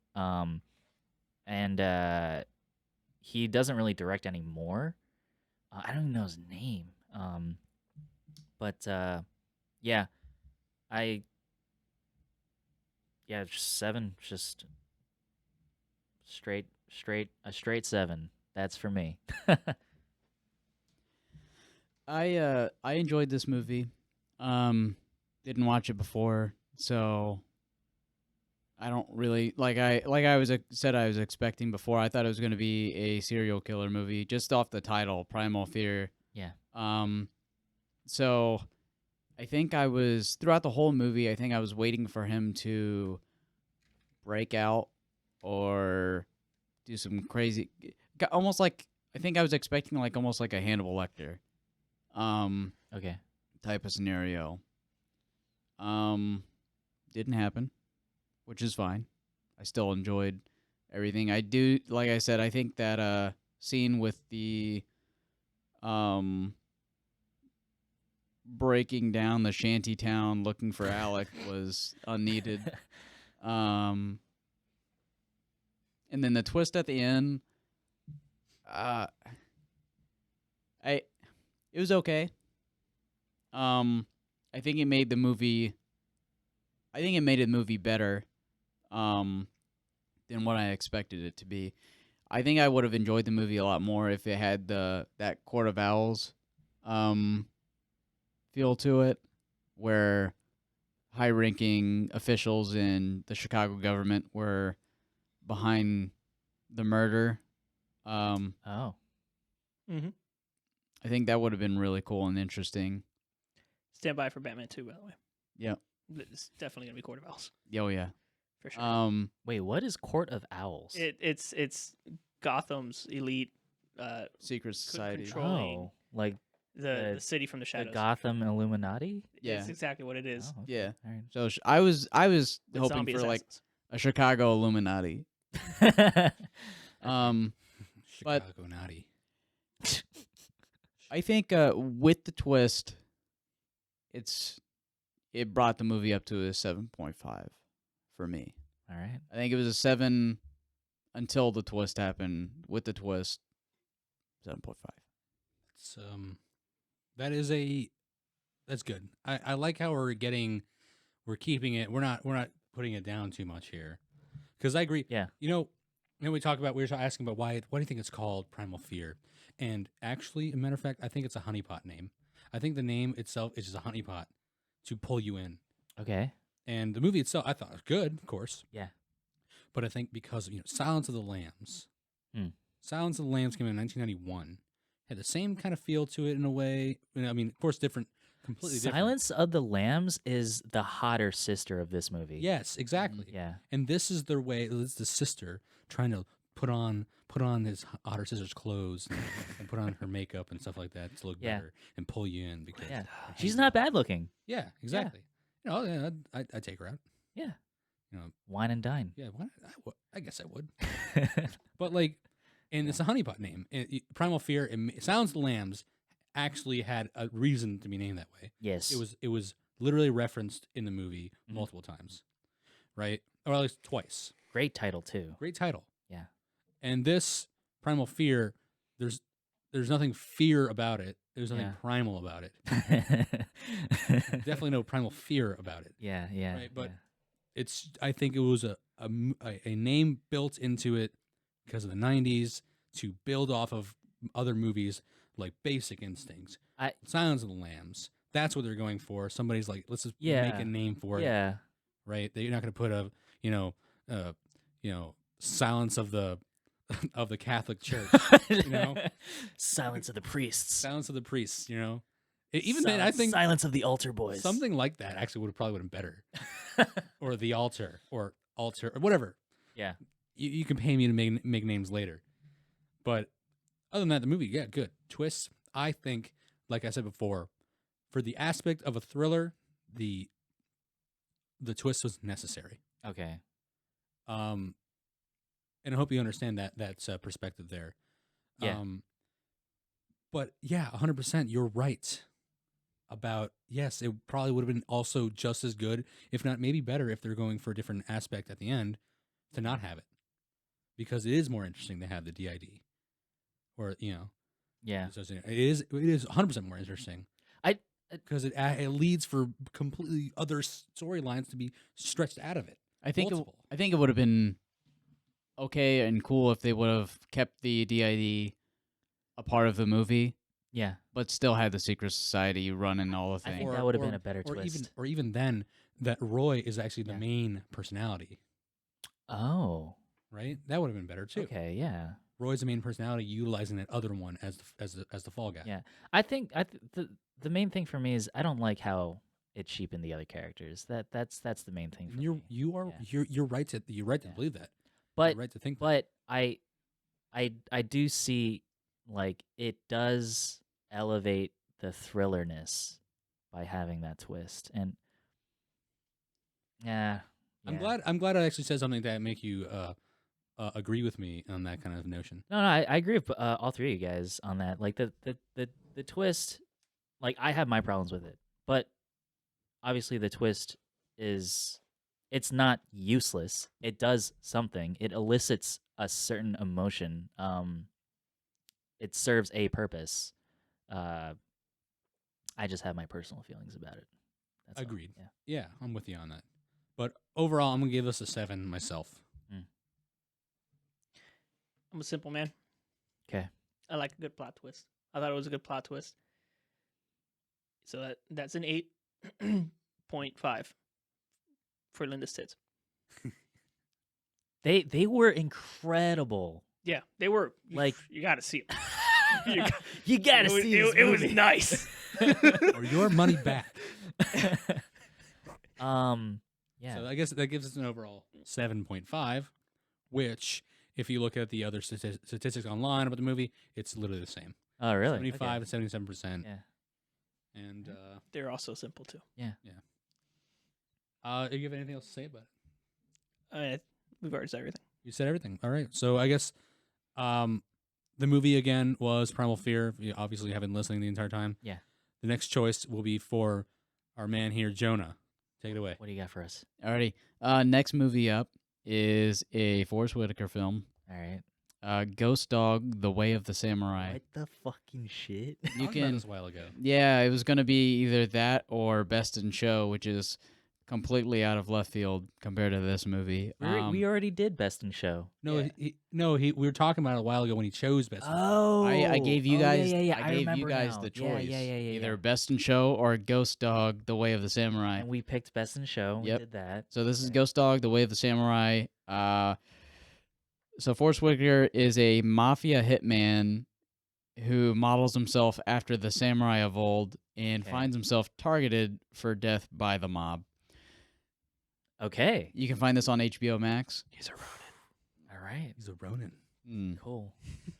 And he doesn't really direct anymore. I don't even know his name. But yeah, I yeah, just 7, just a straight 7. That's for me. I enjoyed this movie. Didn't watch it before, so I don't really said I was expecting before. I thought it was going to be a serial killer movie just off the title, Primal Fear. Yeah. So I think I was throughout the whole movie. I think I was waiting for him to break out or do some crazy, almost like I think I was expecting like almost like a Hannibal Lecter, Okay. type of scenario. Didn't happen, which is fine. I still enjoyed everything. I do, like I said, I think that scene with the breaking down the shanty town looking for Alec was unneeded. And then the twist at the end, it was okay. I think it made the movie. I think it made the movie better, than what I expected it to be. I think I would have enjoyed the movie a lot more if it had that Court of Owls, feel to it, where high-ranking officials in the Chicago government were behind the murder. Oh. Mm-hmm. I think that would have been really cool and interesting. Stand by for Batman 2, by the way. Yep. It's definitely gonna be Court of Owls Oh yeah. for sure. Wait, what is Court of Owls? It's Gotham's elite Secret Society. controlling Oh, like the the- city from the the shadows. Gotham Illuminati? Yeah. That's exactly what it is. Oh, okay. Yeah. All right. So I was With hoping zombie for like assassins. a Chicago Illuminati. But- Chicago naughty. I think with the twist, it brought the movie up to a 7.5 for me. All right. I think it was a 7 until the twist happened. With the twist, 7.5. It's that's good. I like how we're keeping it. We're not putting it down too much here, because I agree. Yeah. You know, we were asking about why do you think it's called Primal Fear? And actually, a matter of fact, I think it's a honeypot name. I think the name itself is just a honeypot to pull you in. Okay. And the movie itself, I thought was good, of course. Yeah. But I think because of, Silence of the Lambs. Hmm. Silence of the Lambs came in 1991. Had the same kind of feel to it in a way. I mean, of course, completely different. Silence of the Lambs is the hotter sister of this movie. Yes, exactly. Yeah. And this is their way. It's the sister trying to put on his hotter sister's clothes and put on her makeup and stuff like that to look Yeah. better and pull you in because Yeah. She's not bad looking. Yeah, exactly. I'd take her out. Yeah. You know, Wine and dine. yeah. I guess I would. But like, and it's a honeypot name. Primal Fear. Sounds the Lambs actually had a reason to be named that way. Yes. It was literally referenced in the movie Mhm. multiple times, right? Or at least twice. Great title too. Great title. Yeah. And this Primal Fear, there's nothing fear about it. There's nothing Yeah. primal about it. Definitely no primal fear about it. Yeah. Yeah. Right, but- yeah. I think it was a name built into it because of the 90s to build off of other movies like Basic Instincts, Silence of the Lambs. That's what they're going for. Somebody's like, let's just make Yeah. a name for it, Yeah. right? That you're not going to put Silence of the of the Catholic Church, Silence of the priests. Silence of the Priests. Even then, I think Silence of the altar boys. something like that actually would probably been better, or the altar, or whatever. Yeah. You can pay me to make names later, but other than that, the movie, yeah, good twists. I think, like I said before, for the aspect of a thriller, the twist was necessary. Okay. And I hope you understand that perspective there. Yeah. But yeah, 100%, you're right about, yes, it probably would have been also just as good, if not maybe better, if they're going for a different aspect at the end to not have it. Because it is more interesting to have the DID. Or, Yeah. it is 100% more interesting. Because it leads for completely other storylines to be stretched out of it. I think Multiple. I think it would have been okay and cool if they would have kept the DID a part of the movie, Yeah. but still had the secret society running all the I things. think that would have been a better or twist. Even then, that Roy is actually the Yeah. main personality, Oh. right? That would have been better too. Okay. Yeah. Roy's the main personality, utilizing that other one as the fall guy. Yeah. I think the main thing for me is I don't like how it cheapened the other characters. That's the main thing for me. You're right to Yeah. believe that. But You're right to think that. But I do see, like, it does elevate the thrillerness by having that twist. And yeah. I'm glad I actually said something that make you agree with me on that kind of notion. No, I agree with all three of you guys on that. Like the twist, like, I have my problems with it, but obviously the twist it's not useless. It does something. It elicits a certain emotion. It serves a purpose. I just have my personal feelings about it. That's all. Agreed. Yeah. Yeah, I'm with you on that. But overall, I'm gonna give this a 7 myself. I'm a simple man. Okay. I like a good plot twist. I thought it was a good plot twist. So that's an 8.5 for Linda's tits. They were incredible. Yeah, they were. Like, you got to see them. You gotta see this it was movie. nice. Or your money back. Yeah. So I guess that gives us an overall 7.5, which, if you look at the other statistics online about the movie, it's literally the same. Oh, really? 75 Okay. to 77%. Yeah. And They're also simple too. you have anything else to say about it? I mean, we've already said everything. You said everything. All right. So I guess the movie again was Primal Fear. You obviously haven't listened the entire time. Yeah. The next choice will be for our man here, Jonah. Take it away. What do you got for us? Alrighty. Next movie up is a Forrest Whitaker film. All right. Ghost Dog: The Way of the Samurai. What the fucking shit? Talked You about can, this a while ago. yeah, it was gonna be either that or Best in Show, which is completely out of left field compared to this movie. We already did Best in Show. No, Yeah. we were talking about it a while ago when he chose Best. Oh, I gave you guys. Yeah. I gave you remember guys now. the choice. Yeah. Either Best in Show or Ghost Dog: The Way of the Samurai. And we picked Best in Show. Yep. We did that. So this is Okay. Ghost Dog: The Way of the Samurai. So Forrest Whitaker is a mafia hitman who models himself after the samurai of old and Okay. finds himself targeted for death by the mob. Okay. You can find this on HBO Max. He's a Ronin. All right. He's a Ronin. Cool.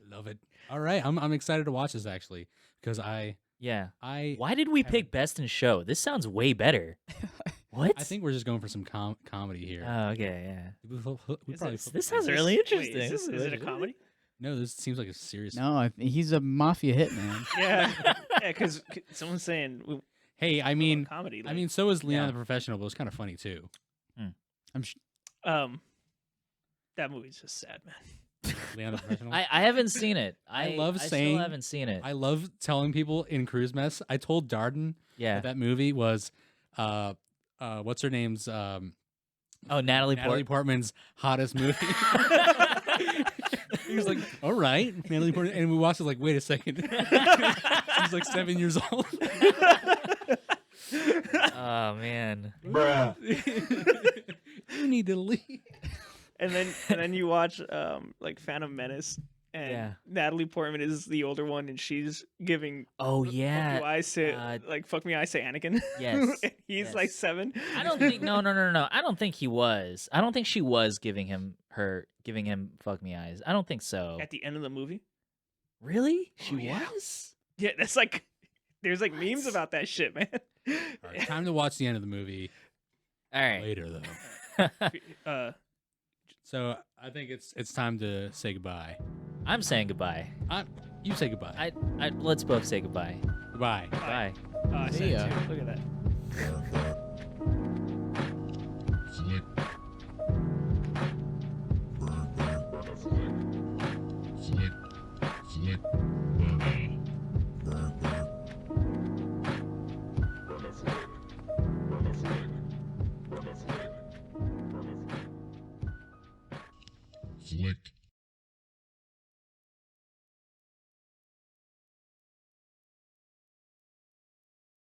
Love it. All right, I'm excited to watch this actually because I Yeah. I Why did we haven't- pick Best in Show? This sounds way better. What? I think we're just going for some comedy here. Oh, okay. Yeah. We probably This sounds Is really this- wait, interesting. is it a comedy? no. This seems like a serious. No, he's a mafia hitman. Yeah, yeah. Because someone's saying Hey, I mean, comedy. so is Leon Yeah. the Professional, but it was kind of funny too. that movie's just sad, man. Leon the Professional. I haven't seen it. I love I saying- still haven't seen it. I love telling people in Cruise Mess. I told Darden Yeah. that movie was what's her name's Natalie Natalie Portman's hottest movie. He was like, "All right, Natalie Portman," and we watched it. Like, wait a second, she's like 7 years old. Oh man. You need to leave. And then you watch like Phantom Menace, and Yeah. Natalie Portman is the older one, and she's giving Oh fuck yeah. you, I say fuck me, I say Anakin. Yes, And he's yes. like 7. I don't think no. I don't think he was. I don't think she was giving him fuck me eyes. I don't think so. At the end of the movie. Really? She yeah. was? Yeah, that's like there's like memes What? about that shit, man. All right, time to watch the end of the movie All right. later, though. uh, So I think it's time to say goodbye. I'm saying goodbye. You say goodbye. Let's both say goodbye. Goodbye. Bye. Oh, I See said it ya. too. Look at that. Flick. Flick. Flick. Flick.